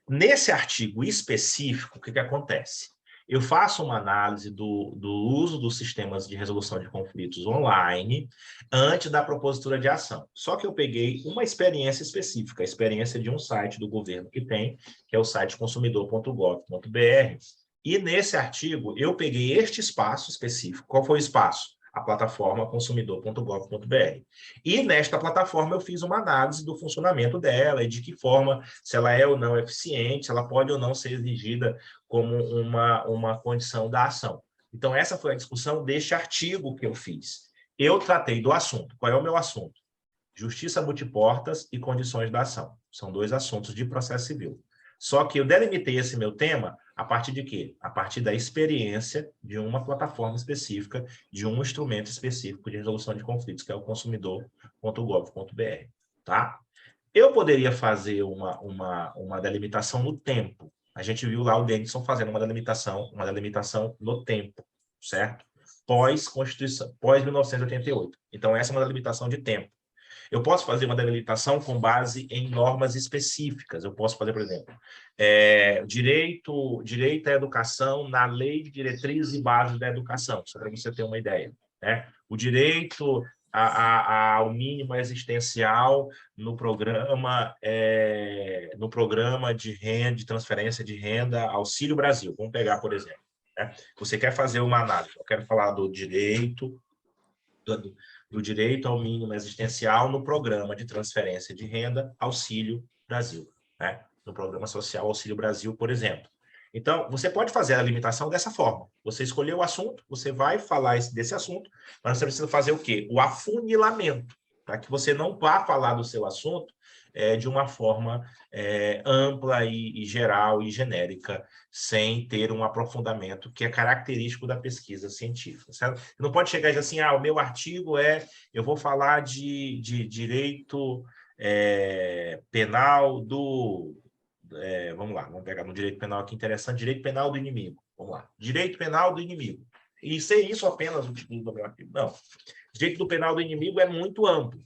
Nesse artigo específico, o que acontece? Eu faço uma análise do uso dos sistemas de resolução de conflitos online antes da propositura de ação. Só que eu peguei uma experiência específica, a experiência de um site do governo que é o site consumidor.gov.br. E nesse artigo, eu peguei este espaço específico. Qual foi o espaço? A plataforma consumidor.gov.br. E nesta plataforma eu fiz uma análise do funcionamento dela e de que forma, se ela é ou não eficiente, se ela pode ou não ser exigida como uma condição da ação. Então, essa foi a discussão deste artigo que eu fiz. Eu tratei do assunto. Qual é o meu assunto? Justiça multiportas e condições da ação. São dois assuntos de processo civil. Só que eu delimitei esse meu tema a partir de quê? A partir da experiência de uma plataforma específica, de um instrumento específico de resolução de conflitos, que é o consumidor.gov.br. Tá? Eu poderia fazer uma delimitação no tempo. A gente viu lá o Denison fazendo uma delimitação no tempo, certo? Pós-Constituição, pós-1988. Então, essa é uma delimitação de tempo. Eu posso fazer uma delimitação com base em normas específicas. Eu posso fazer, por exemplo, direito à educação na Lei de Diretrizes e Bases da Educação, só para você ter uma ideia. Né? O direito ao mínimo existencial no programa de renda, de transferência de renda Auxílio Brasil. Vamos pegar, por exemplo. né? Você quer fazer uma análise, eu quero falar do direito, do direito ao mínimo existencial no programa de transferência de renda Auxílio Brasil, né? No programa social Auxílio Brasil, por exemplo. Então, você pode fazer a limitação dessa forma. Você escolheu o assunto, você vai falar desse assunto, mas você precisa fazer o quê? O afunilamento, para que você não vá falar do seu assunto de uma forma ampla e geral e genérica, sem ter um aprofundamento que é característico da pesquisa científica. Certo? Não pode chegar e dizer assim, o meu artigo eu vou falar de direito penal do... vamos lá, vamos pegar um direito penal aqui interessante, direito penal do inimigo. Vamos lá, direito penal do inimigo. E ser isso apenas o título do meu artigo? Não. Direito do penal do inimigo é muito amplo.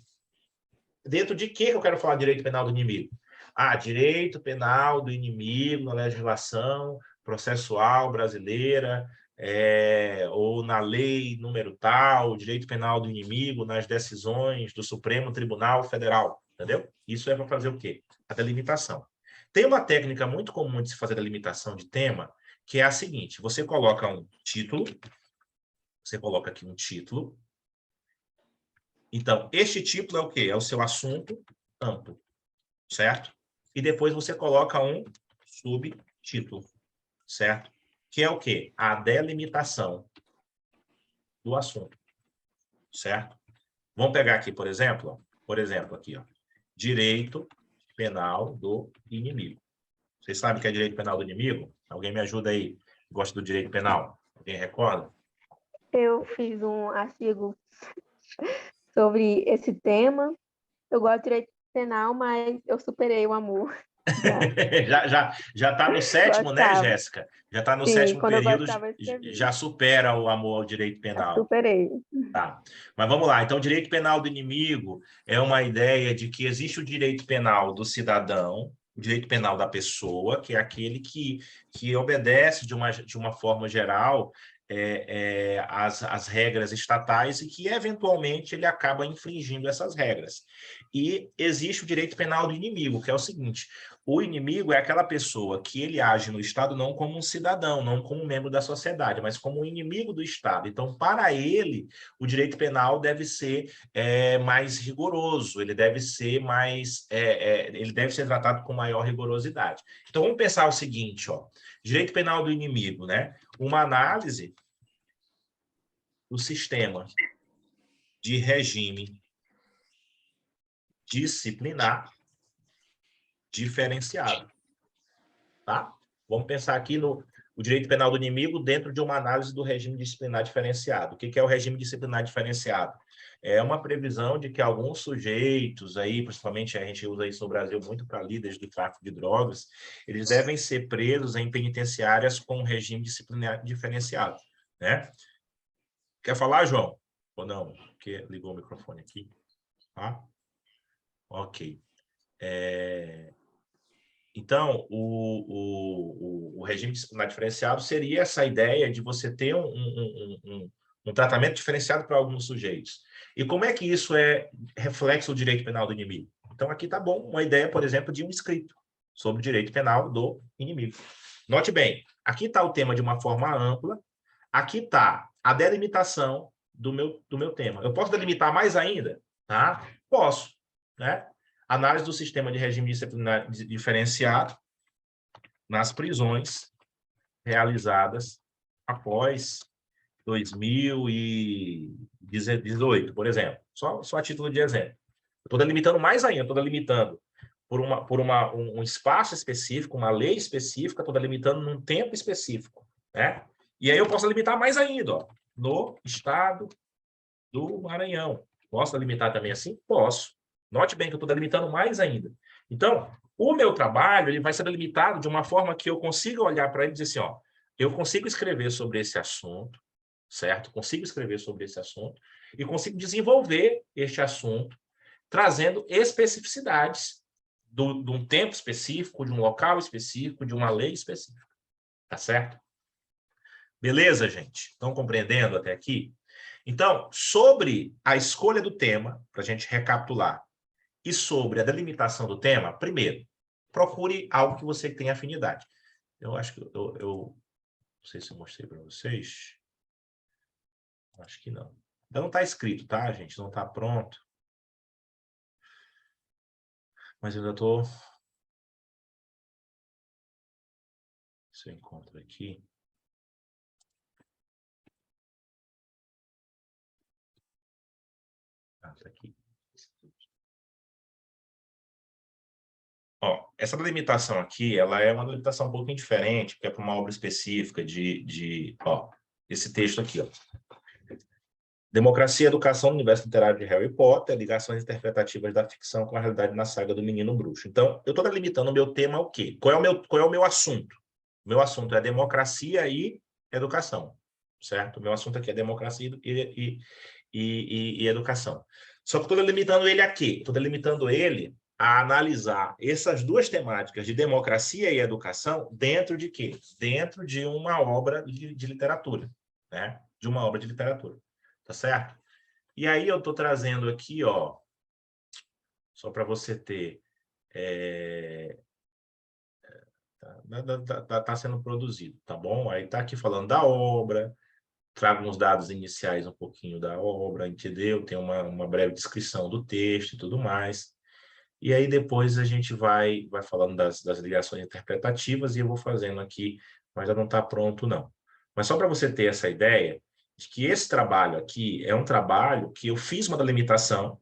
Dentro de que eu quero falar direito penal do inimigo? Direito penal do inimigo na legislação processual brasileira, ou na lei número tal, direito penal do inimigo nas decisões do Supremo Tribunal Federal, entendeu? Isso é para fazer o quê? A delimitação. Tem uma técnica muito comum de se fazer a delimitação de tema, que é a seguinte, você coloca um título, você coloca aqui um título. Então, este título é o quê? É o seu assunto amplo, certo? E depois você coloca um subtítulo, certo? Que é o quê? A delimitação do assunto, certo? Vamos pegar aqui, por exemplo, aqui, ó, direito penal do inimigo. Vocês sabem o que é direito penal do inimigo? Alguém me ajuda aí? Gosta do direito penal? Alguém recorda? Eu fiz um artigo sobre esse tema. Eu gosto de direito penal, mas eu superei o amor. já está no sétimo, né, Gostava. Jéssica? Já está no Sim, sétimo quando eu período, gostava, eu escrevi. já supera o amor ao direito Eu penal. superei. Tá. Mas vamos lá. Então, direito penal do inimigo é uma ideia de que existe o direito penal do cidadão, o direito penal da pessoa, que é aquele que obedece de uma forma geral as regras estatais e que, eventualmente, ele acaba infringindo essas regras. E existe o direito penal do inimigo, que é o seguinte: o inimigo é aquela pessoa que ele age no Estado não como um cidadão, não como um membro da sociedade, mas como um inimigo do Estado. Então, para ele, o direito penal deve ser mais rigoroso, ele deve ser ele deve ser tratado com maior rigorosidade. Então, vamos pensar o seguinte, ó, direito penal do inimigo, né? Uma análise do sistema de regime disciplinar diferenciado, tá? Vamos pensar aqui no direito penal do inimigo dentro de uma análise do regime disciplinar diferenciado. O que é o regime disciplinar diferenciado? É uma previsão de que alguns sujeitos, aí, principalmente a gente usa isso no Brasil muito para líderes do tráfico de drogas, eles devem ser presos em penitenciárias com regime disciplinar diferenciado, né? Quer falar, João? Ou não? Porque ligou o microfone aqui. Tá? Ok. Então, o regime disciplinar diferenciado seria essa ideia de você ter um tratamento diferenciado para alguns sujeitos. E como é que isso é reflexo do direito penal do inimigo? Então, aqui está bom uma ideia, por exemplo, de um escrito sobre o direito penal do inimigo. Note bem, aqui está o tema de uma forma ampla, aqui está a delimitação do meu tema. Eu posso delimitar mais ainda? Tá? Posso, né? Análise do sistema de regime disciplinar diferenciado nas prisões realizadas após 2018, por exemplo. Só a título de exemplo. Estou delimitando mais ainda, estou delimitando por um espaço específico, uma lei específica, estou delimitando num tempo específico, né? E aí eu posso delimitar mais ainda, ó, no estado do Maranhão. Posso delimitar também assim? Posso. Note bem que eu estou delimitando mais ainda. Então, o meu trabalho ele vai ser delimitado de uma forma que eu consiga olhar para ele e dizer assim, ó, eu consigo escrever sobre esse assunto, certo? Consigo escrever sobre esse assunto e consigo desenvolver este assunto trazendo especificidades de um tempo específico, de um local específico, de uma lei específica. Tá certo? Beleza, gente? Estão compreendendo até aqui? Então, sobre a escolha do tema, para a gente recapitular, e sobre a delimitação do tema, primeiro, procure algo que você tenha afinidade. Eu acho que sei se eu mostrei para vocês. Acho que não. Então não está escrito, tá, gente? Não está pronto. Mas eu ainda estou... Se eu encontro aqui... Ah, tá aqui. Ó, essa delimitação aqui, ela é uma delimitação um pouquinho diferente, porque é para uma obra específica ó, esse texto aqui, ó. Democracia e Educação no Universo Literário de Harry Potter, ligações interpretativas da ficção com a realidade na saga do Menino Bruxo. Então, eu estou delimitando o meu tema ao quê? Qual é o meu assunto? O meu assunto é democracia e educação, certo? O meu assunto aqui é democracia e educação. Só que estou delimitando ele a quê? Estou delimitando ele a analisar essas duas temáticas de democracia e educação dentro de quê? Dentro de uma obra de literatura, né? De uma obra de literatura. Tá certo? E aí eu estou trazendo aqui, ó, só para você ter... Tá sendo produzido, tá bom? Aí tá aqui falando da obra, trago uns dados iniciais um pouquinho da obra, entendeu? Tem uma breve descrição do texto e tudo mais. E aí depois a gente vai falando das ligações interpretativas e eu vou fazendo aqui, mas já não está pronto, não. Mas só para você ter essa ideia de que esse trabalho aqui é um trabalho que eu fiz uma delimitação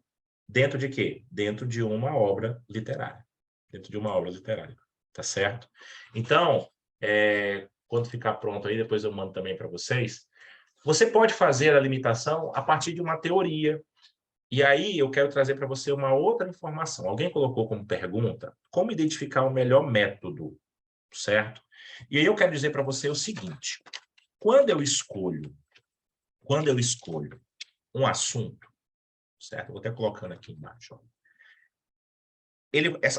dentro de quê? Dentro de uma obra literária. Dentro de uma obra literária, tá certo? Então, quando ficar pronto aí, depois eu mando também para vocês, você pode fazer a limitação a partir de uma teoria. E aí eu quero trazer para você uma outra informação. Alguém colocou como pergunta como identificar o melhor método, certo? E aí eu quero dizer para você o seguinte: quando eu escolho um assunto, certo? Vou até colocando aqui embaixo. Ó.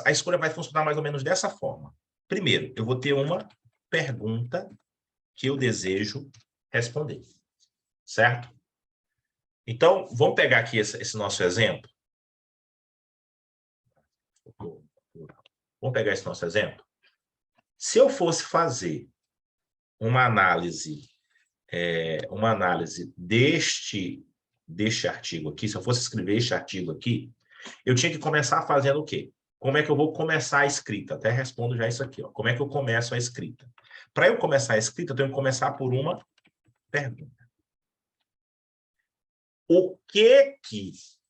A escolha vai funcionar mais ou menos dessa forma. Primeiro, eu vou ter uma pergunta que eu desejo responder, certo? Então, vamos pegar aqui esse nosso exemplo. Vamos pegar esse nosso exemplo. Se eu fosse fazer uma análise deste artigo aqui, se eu fosse escrever este artigo aqui, eu tinha que começar fazendo o quê? Como é que eu vou começar a escrita? Até respondo já isso aqui. Ó. Como é que eu começo a escrita? Para eu começar a escrita, eu tenho que começar por uma pergunta. O que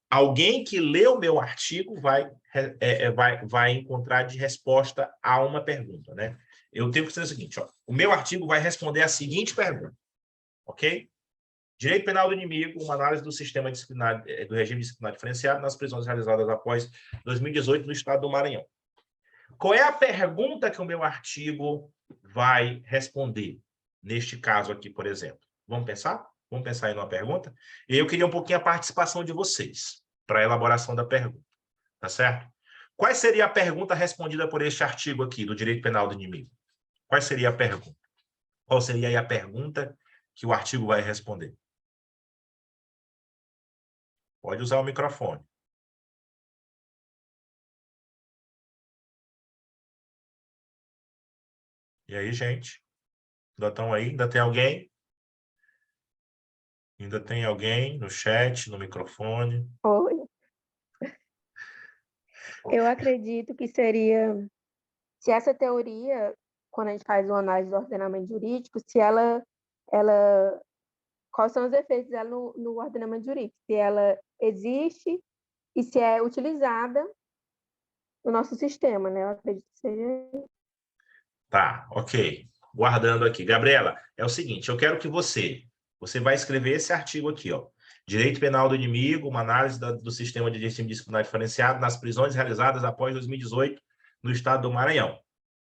alguém que lê o meu artigo vai encontrar de resposta a uma pergunta, né? Eu tenho que dizer o seguinte, ó, o meu artigo vai responder a seguinte pergunta, ok? Direito penal do inimigo, uma análise do sistema disciplinar, do regime disciplinar diferenciado nas prisões realizadas após 2018 no estado do Maranhão. Qual é a pergunta que o meu artigo vai responder? Neste caso aqui, por exemplo. Vamos pensar? Vamos pensar aí numa pergunta? E eu queria um pouquinho a participação de vocês para a elaboração da pergunta. Tá certo? Qual seria a pergunta respondida por este artigo aqui, do direito penal do inimigo? Qual seria a pergunta? Qual seria aí a pergunta que o artigo vai responder? Pode usar o microfone. E aí, gente? Ainda estão aí? Ainda tem alguém? Ainda tem alguém no chat, no microfone? Oi. Eu acredito que seria, se essa teoria, quando a gente faz uma análise do ordenamento jurídico, se ela quais são os efeitos dela no ordenamento jurídico, se ela existe e se é utilizada no nosso sistema, né? Eu acredito que seja. Tá, ok. Guardando aqui. Gabriela, é o seguinte, eu quero que você vai escrever esse artigo aqui, ó. Direito penal do inimigo, uma análise do sistema de regime disciplinar diferenciado nas prisões realizadas após 2018 no estado do Maranhão.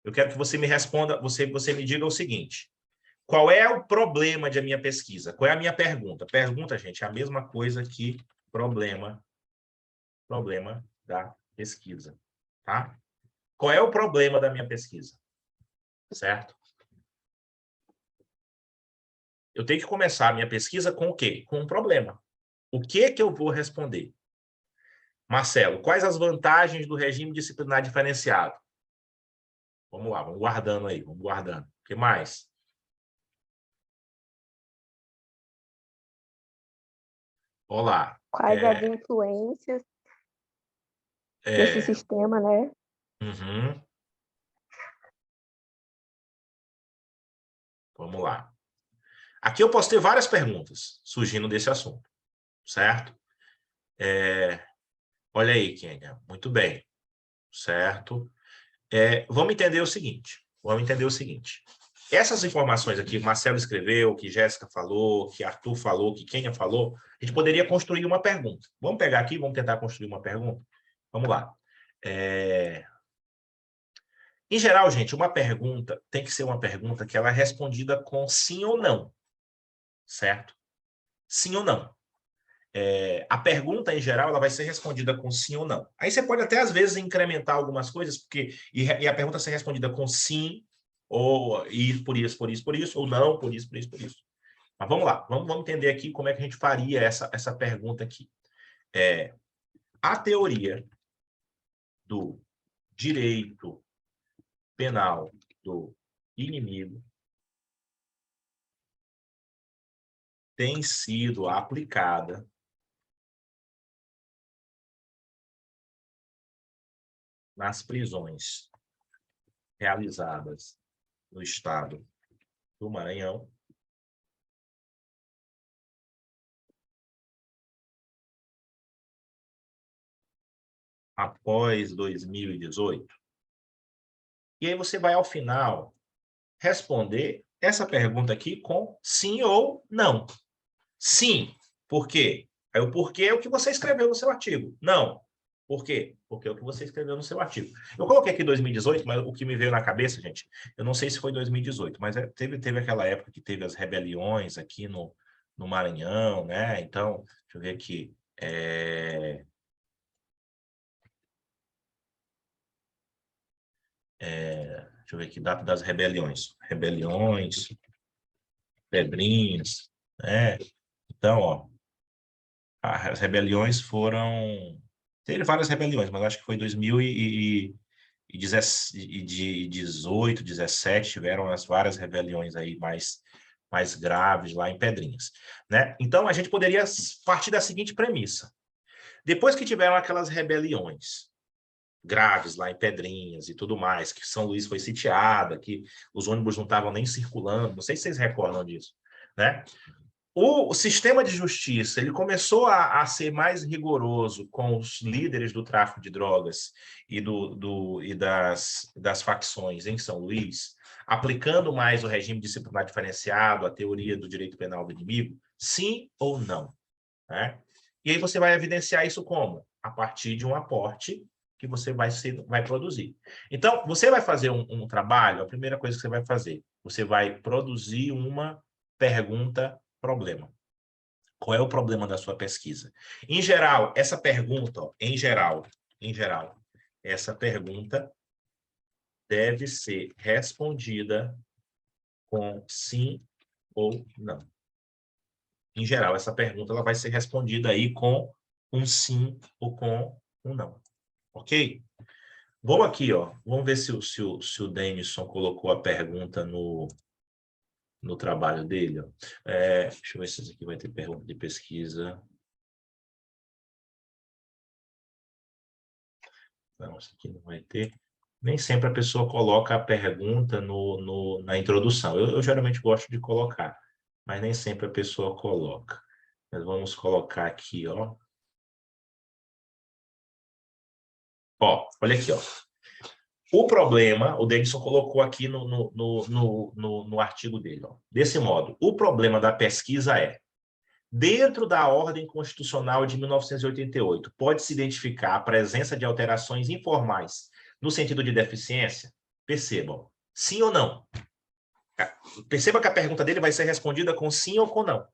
Eu quero que você me responda, você me diga o seguinte, qual é o problema de minha pesquisa? Qual é a minha pergunta? Pergunta, gente, é a mesma coisa que problema da pesquisa, tá? Qual é o problema da minha pesquisa? Certo? Eu tenho que começar a minha pesquisa com o quê? Com um problema. O que que eu vou responder? Marcelo, quais as vantagens do regime disciplinar diferenciado? Vamos lá, vamos guardando aí, vamos guardando. O que mais? Olá. Quais as influências desse sistema, né? Uhum. Vamos lá. Aqui eu posso ter várias perguntas surgindo desse assunto, certo? Olha aí, Kênia. Muito bem, certo? Vamos entender o seguinte. Essas informações aqui que Marcelo escreveu, que Jéssica falou, que Arthur falou, que Kênia falou, a gente poderia construir uma pergunta. Vamos pegar aqui, vamos tentar construir uma pergunta? Vamos lá. Em geral, gente, uma pergunta tem que ser uma pergunta que ela é respondida com sim ou não, certo? Sim ou não. A pergunta, em geral, ela vai ser respondida com sim ou não. Aí você pode até, às vezes, incrementar algumas coisas, e a pergunta ser respondida com sim, ou ir por isso, ou não, por isso. Mas vamos lá, vamos entender aqui como é que a gente faria essa pergunta aqui. A teoria do direito penal do inimigo tem sido aplicada nas prisões realizadas no estado do Maranhão após 2018. E aí você vai, ao final, responder essa pergunta aqui com sim ou não. Sim, por quê? Aí o porquê é o que você escreveu no seu artigo. Não. Por quê? Porque é o que você escreveu no seu artigo. Eu coloquei aqui 2018, mas o que me veio na cabeça, gente, eu não sei se foi 2018, mas teve aquela época que teve as rebeliões aqui no Maranhão, né? Então, deixa eu ver aqui. Deixa eu ver aqui, data das rebeliões. Rebeliões, Pedrinhas, né? Então, ó, as rebeliões foram... Teve várias rebeliões, mas acho que foi 2018, 17, tiveram as várias rebeliões aí mais graves lá em Pedrinhas, né? Então, a gente poderia partir da seguinte premissa. Depois que tiveram aquelas rebeliões graves lá em Pedrinhas e tudo mais, que São Luís foi sitiada, que os ônibus não estavam nem circulando, não sei se vocês recordam disso, né? O sistema de justiça ele começou a ser mais rigoroso com os líderes do tráfico de drogas e das facções em São Luís, aplicando mais o regime disciplinar diferenciado, a teoria do direito penal do inimigo, sim ou não, né? E aí você vai evidenciar isso como? A partir de um aporte que você vai produzir. Então, você vai fazer um trabalho, a primeira coisa que você vai fazer, você vai produzir uma pergunta-problema. Qual é o problema da sua pesquisa? Em geral, essa pergunta, ó, em geral, essa pergunta deve ser respondida com sim ou não. Em geral, essa pergunta ela vai ser respondida aí com um sim ou com um não. Ok? Vamos aqui, ó. Vamos ver se o Denison colocou a pergunta no trabalho dele. Ó. Deixa eu ver se isso aqui vai ter pergunta de pesquisa. Não, isso aqui não vai ter. Nem sempre a pessoa coloca a pergunta na introdução. Eu geralmente gosto de colocar, mas nem sempre a pessoa coloca. Mas vamos colocar aqui, ó. Ó, olha aqui, ó. O problema, o Denison colocou aqui no artigo dele, ó. Desse modo, o problema da pesquisa é: dentro da ordem constitucional de 1988, pode-se identificar a presença de alterações informais no sentido de deficiência? Percebam, sim ou não? Perceba que a pergunta dele vai ser respondida com sim ou com não.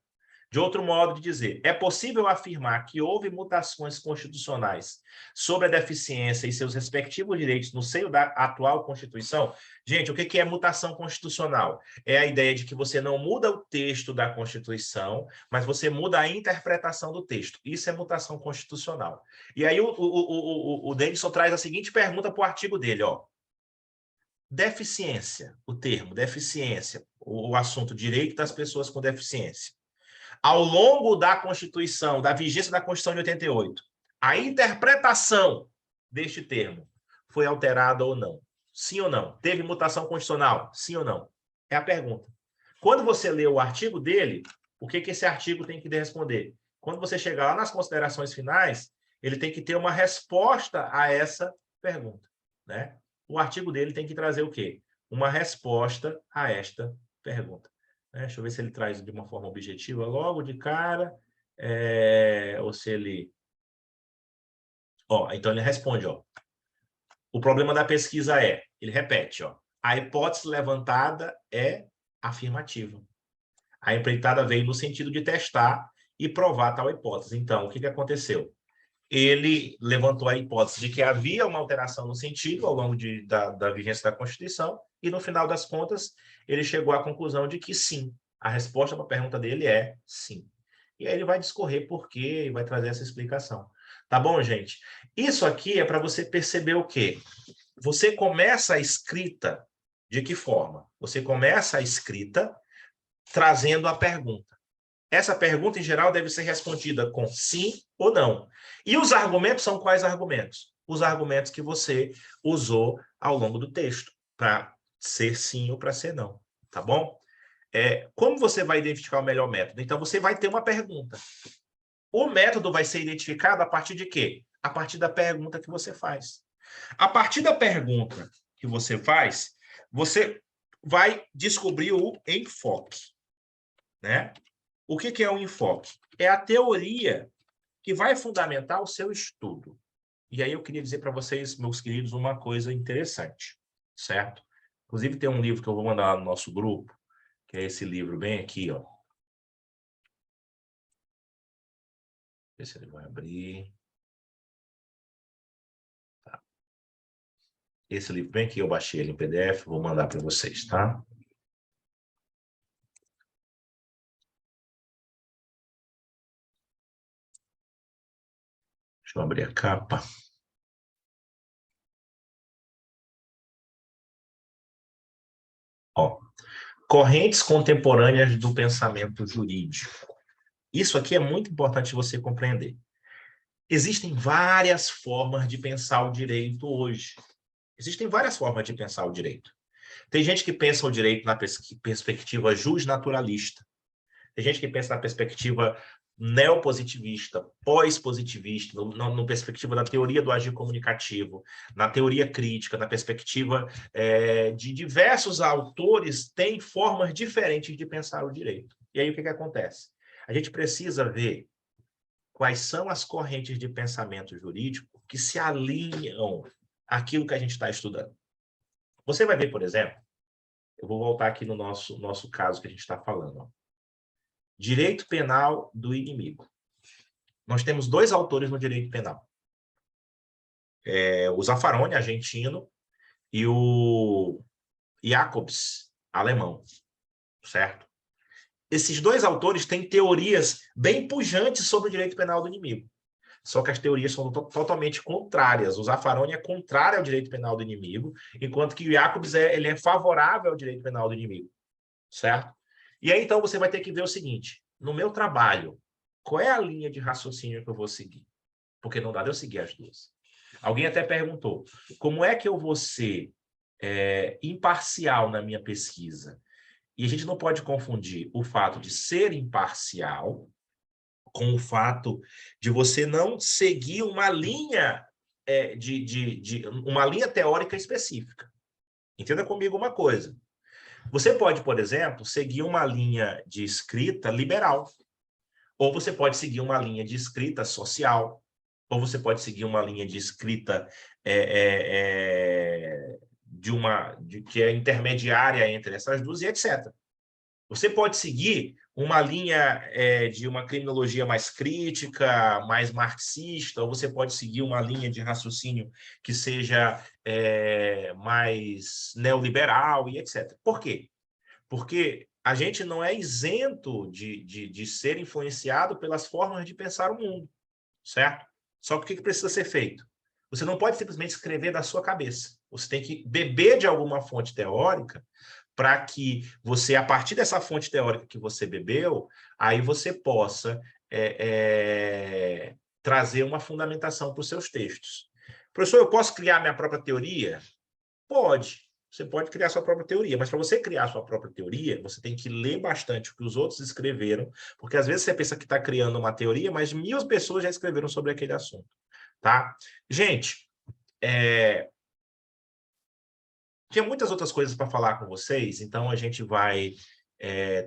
De outro modo de dizer, é possível afirmar que houve mutações constitucionais sobre a deficiência e seus respectivos direitos no seio da atual Constituição? Gente, o que é mutação constitucional? É a ideia de que você não muda o texto da Constituição, mas você muda a interpretação do texto. Isso é mutação constitucional. E aí o Davidson traz a seguinte pergunta para o artigo dele, ó. Deficiência, o termo deficiência, o assunto direito das pessoas com deficiência. ao longo da Constituição, da vigência da Constituição de 88, a interpretação deste termo foi alterada ou não? Sim ou não? Teve mutação constitucional? Sim ou não? É a pergunta. Quando você lê o artigo dele, o que esse artigo tem que responder? Quando você chegar lá nas considerações finais, ele tem que ter uma resposta a essa pergunta, né? O artigo dele tem que trazer o quê? Uma resposta a esta pergunta. Deixa eu ver se ele traz de uma forma objetiva logo de cara, ou se ele... então ele responde, o problema da pesquisa ele repete, a hipótese levantada é afirmativa. A empreitada veio no sentido de testar e provar tal hipótese. Então, o que aconteceu? Ele levantou a hipótese de que havia uma alteração no sentido ao longo da vigência da Constituição e, no final das contas, ele chegou à conclusão de que sim. A resposta para a pergunta dele é sim. E aí ele vai discorrer por quê e vai trazer essa explicação. Tá bom, gente? Isso aqui é para você perceber o quê? Você começa a escrita de que forma? Você começa a escrita trazendo a pergunta. Essa pergunta, em geral, deve ser respondida com sim ou não. E os argumentos são quais argumentos? Os argumentos que você usou ao longo do texto, para ser sim ou para ser não. Tá bom? Como você vai identificar o melhor método? Então, você vai ter uma pergunta. O método vai ser identificado a partir de quê? A partir da pergunta que você faz. A partir da pergunta que você faz, você vai descobrir o enfoque, né? O que é o enfoque? É a teoria que vai fundamentar o seu estudo. E aí eu queria dizer para vocês, meus queridos, uma coisa interessante, certo? Inclusive tem um livro que eu vou mandar lá no nosso grupo, que é esse livro bem aqui, ó. Ver se ele vai abrir. Tá. Esse livro bem aqui, eu baixei ele em PDF, vou mandar para vocês, tá? Deixa eu abrir a capa. Correntes contemporâneas do pensamento jurídico. Isso aqui é muito importante você compreender. Existem várias formas de pensar o direito hoje. Existem várias formas de pensar o direito. Tem gente que pensa o direito na perspectiva justnaturalista. Tem gente que pensa na perspectiva neopositivista, pós-positivista, na perspectiva da teoria do agir comunicativo, na teoria crítica, na perspectiva de diversos autores, têm formas diferentes de pensar o direito. E aí o que acontece? A gente precisa ver quais são as correntes de pensamento jurídico que se alinham àquilo que a gente está estudando. Você vai ver, por exemplo, eu vou voltar aqui no nosso caso que a gente está falando, direito penal do inimigo. Nós temos dois autores no direito penal. O Zaffaroni, argentino, e o Jacobs, alemão, certo? Esses dois autores têm teorias bem pujantes sobre o direito penal do inimigo. Só que as teorias são totalmente contrárias. O Zaffaroni é contrário ao direito penal do inimigo, enquanto que o Jacobs ele é favorável ao direito penal do inimigo, certo? E aí, então, você vai ter que ver o seguinte, no meu trabalho, qual é a linha de raciocínio que eu vou seguir? Porque não dá de eu seguir as duas. Alguém até perguntou, como é que eu vou ser imparcial na minha pesquisa? E a gente não pode confundir o fato de ser imparcial com o fato de você não seguir uma linha uma linha teórica específica. Entenda comigo uma coisa. Você pode, por exemplo, seguir uma linha de escrita liberal, ou você pode seguir uma linha de escrita social, ou você pode seguir uma linha de escrita que é intermediária entre essas duas, e etc. Você pode seguir uma linha de uma criminologia mais crítica, mais marxista, ou você pode seguir uma linha de raciocínio que seja mais neoliberal e etc. Por quê? Porque a gente não é isento de ser influenciado pelas formas de pensar o mundo, certo? Só que o que precisa ser feito? Você não pode simplesmente escrever da sua cabeça. Você tem que beber de alguma fonte teórica para que você, a partir dessa fonte teórica que você bebeu, aí você possa trazer uma fundamentação para os seus textos. Professor, eu posso criar minha própria teoria? Pode. Você pode criar sua própria teoria, mas para você criar sua própria teoria, você tem que ler bastante o que os outros escreveram, porque às vezes você pensa que está criando uma teoria, mas 1000 pessoas já escreveram sobre aquele assunto. Tá? Gente, tinha muitas outras coisas para falar com vocês, então a gente vai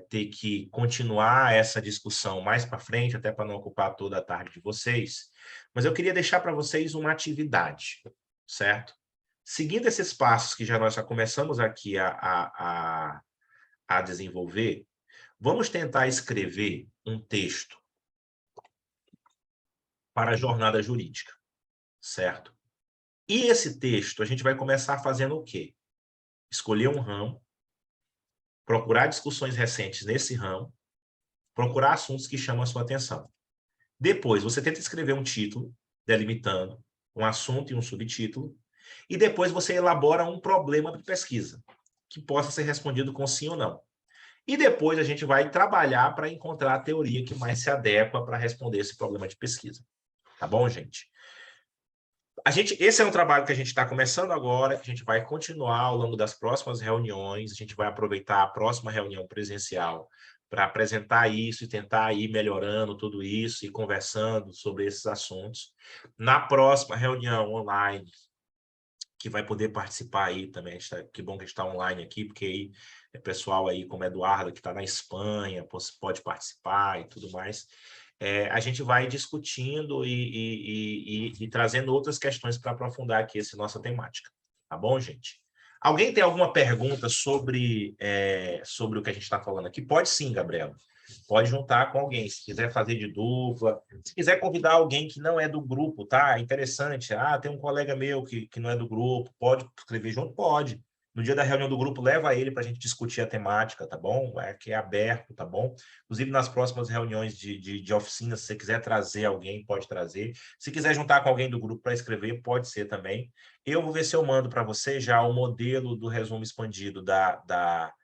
ter que continuar essa discussão mais para frente, até para não ocupar toda a tarde de vocês, mas eu queria deixar para vocês uma atividade, certo? Seguindo esses passos que nós já começamos aqui a desenvolver, vamos tentar escrever um texto para a jornada jurídica, certo? E esse texto a gente vai começar fazendo o quê? Escolher um ramo, procurar discussões recentes nesse ramo, procurar assuntos que chamam a sua atenção. Depois, você tenta escrever um título, delimitando um assunto e um subtítulo, e depois você elabora um problema de pesquisa, que possa ser respondido com sim ou não. E depois a gente vai trabalhar para encontrar a teoria que mais se adequa para responder esse problema de pesquisa. Tá bom, gente? Esse é um trabalho que a gente está começando agora, que a gente vai continuar ao longo das próximas reuniões, a gente vai aproveitar a próxima reunião presencial para apresentar isso e tentar ir melhorando tudo isso e conversando sobre esses assuntos. Na próxima reunião online, que vai poder participar aí também, que bom que está online aqui, porque aí é pessoal aí como Eduardo, que está na Espanha, pode participar e tudo mais. A gente vai discutindo e trazendo outras questões para aprofundar aqui essa nossa temática. Tá bom, gente? Alguém tem alguma pergunta sobre o que a gente está falando aqui? Pode sim, Gabriela. Pode juntar com alguém, se quiser fazer de dupla, se quiser convidar alguém que não é do grupo, tá? Interessante. Tem um colega meu que não é do grupo, pode escrever junto? Pode. No dia da reunião do grupo, leva ele para a gente discutir a temática, tá bom? Que é aberto, tá bom? Inclusive, nas próximas reuniões de oficina, se você quiser trazer alguém, pode trazer. Se quiser juntar com alguém do grupo para escrever, pode ser também. Eu vou ver se eu mando para você já o modelo do resumo expandido da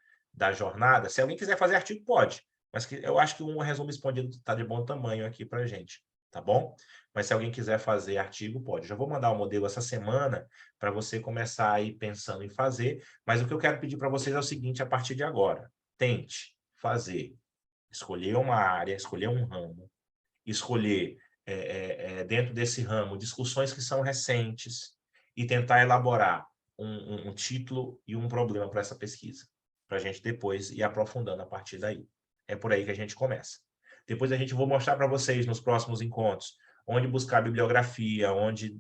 jornada. Se alguém quiser fazer artigo, pode. Mas eu acho que um resumo expandido está de bom tamanho aqui para a gente, tá bom? Mas se alguém quiser fazer artigo, pode. Já vou mandar o modelo essa semana para você começar aí pensando em fazer. Mas o que eu quero pedir para vocês é o seguinte, a partir de agora. Tente fazer, escolher uma área, escolher um ramo, escolher dentro desse ramo discussões que são recentes e tentar elaborar um título e um problema para essa pesquisa, para a gente depois ir aprofundando a partir daí. É por aí que a gente começa. Depois a gente vou mostrar para vocês nos próximos encontros onde buscar bibliografia, onde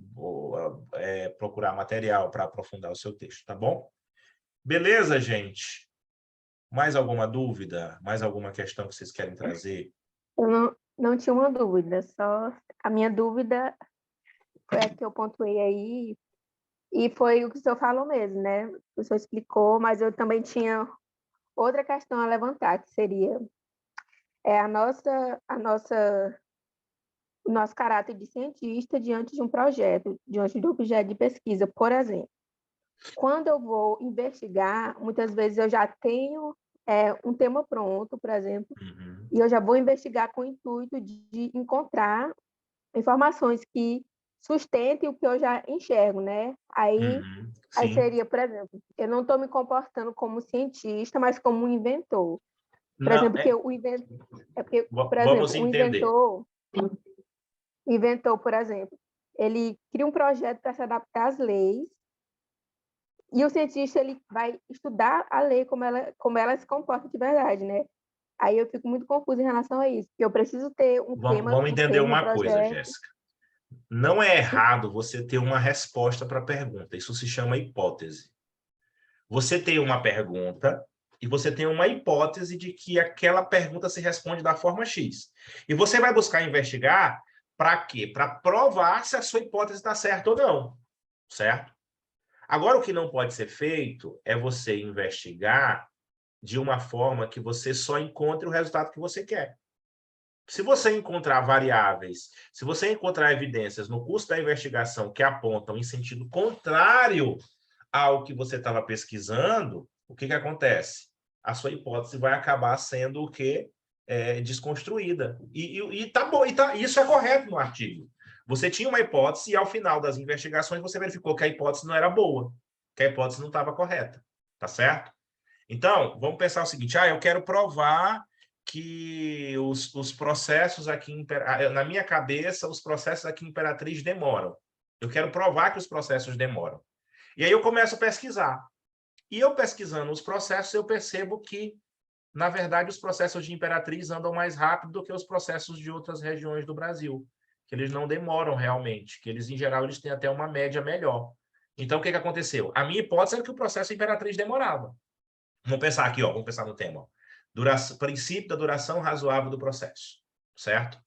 procurar material para aprofundar o seu texto, tá bom? Beleza, gente? Mais alguma dúvida? Mais alguma questão que vocês querem trazer? Eu não tinha uma dúvida, só a minha dúvida foi a que eu pontuei aí, e foi o que o senhor falou mesmo, né? O senhor explicou, mas eu também tinha outra questão a levantar, que seria o nosso caráter de cientista diante de um projeto, diante de um objeto de pesquisa, por exemplo. Quando eu vou investigar, muitas vezes eu já tenho um tema pronto, por exemplo, e eu já vou investigar com o intuito de encontrar informações que sustentem o que eu já enxergo, né? Aí seria, por exemplo, eu não estou me comportando como cientista, mas como um inventor. Por exemplo, porque o inventor, por exemplo, ele cria um projeto para se adaptar às leis, e o cientista ele vai estudar a lei como ela se comporta de verdade, né? Aí eu fico muito confusa em relação a isso, porque eu preciso ter um tema. Vamos entender uma coisa, Jéssica. Não é errado você ter uma resposta para a pergunta. Isso se chama hipótese. Você tem uma pergunta e você tem uma hipótese de que aquela pergunta se responde da forma X. E você vai buscar investigar para quê? Para provar se a sua hipótese está certa ou não. Certo? Agora, o que não pode ser feito é você investigar de uma forma que você só encontre o resultado que você quer. Se você encontrar variáveis, se você encontrar evidências no curso da investigação que apontam em sentido contrário ao que você estava pesquisando, o que acontece? A sua hipótese vai acabar sendo o quê? Desconstruída. E tá bom, isso é correto no artigo. Você tinha uma hipótese e, ao final das investigações, você verificou que a hipótese não era boa, que a hipótese não estava correta. Tá certo? Então, vamos pensar o seguinte, eu quero provar que os processos aqui, na minha cabeça, os processos aqui em Imperatriz demoram. Eu quero provar que os processos demoram. E aí eu começo a pesquisar. E eu pesquisando os processos, eu percebo que, na verdade, os processos de Imperatriz andam mais rápido do que os processos de outras regiões do Brasil, que eles não demoram realmente, que eles, em geral, eles têm até uma média melhor. Então, o que aconteceu? A minha hipótese era que o processo Imperatriz demorava. Vamos pensar aqui, vamos pensar no tema. Princípio da duração razoável do processo, certo?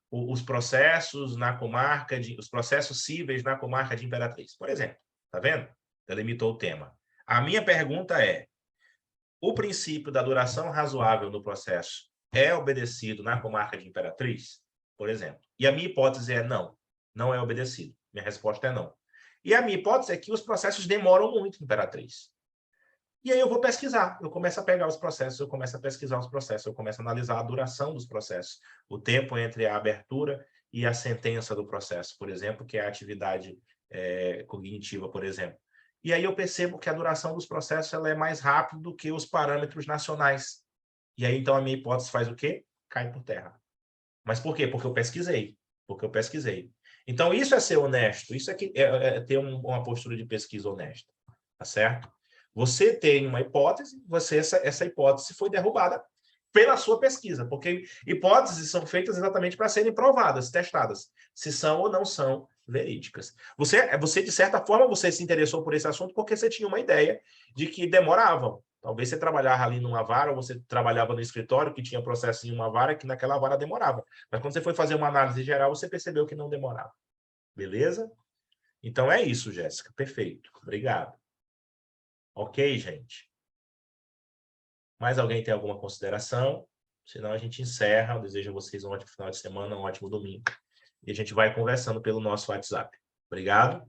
Os processos na comarca, os processos cíveis na comarca de Imperatriz, por exemplo. Tá vendo? Delimitou o tema. A minha pergunta é, o princípio da duração razoável no processo é obedecido na comarca de Imperatriz, por exemplo? E a minha hipótese é não, não é obedecido. Minha resposta é não. E a minha hipótese é que os processos demoram muito em Imperatriz. E aí eu vou pesquisar, eu começo a pegar os processos, eu começo a pesquisar os processos, eu começo a analisar a duração dos processos, o tempo entre a abertura e a sentença do processo, por exemplo, que é a atividade cognitiva, por exemplo. E aí eu percebo que a duração dos processos ela é mais rápida do que os parâmetros nacionais. E aí, então, a minha hipótese faz o quê? Cai por terra. Mas por quê? Porque eu pesquisei. Porque eu pesquisei. Então, isso é ser honesto, isso é ter uma postura de pesquisa honesta. Tá certo? Você tem uma hipótese, essa hipótese foi derrubada pela sua pesquisa, porque hipóteses são feitas exatamente para serem provadas, testadas, se são ou não são verídicas. Você, de certa forma, você se interessou por esse assunto porque você tinha uma ideia de que demoravam. Talvez você trabalhava ali numa vara, ou você trabalhava no escritório que tinha processo em uma vara, que naquela vara demorava. Mas quando você foi fazer uma análise geral, você percebeu que não demorava. Beleza? Então é isso, Jéssica. Perfeito. Obrigado. Ok, gente? Mais alguém tem alguma consideração? Senão a gente encerra. Eu desejo a vocês um ótimo final de semana, um ótimo domingo. E a gente vai conversando pelo nosso WhatsApp. Obrigado.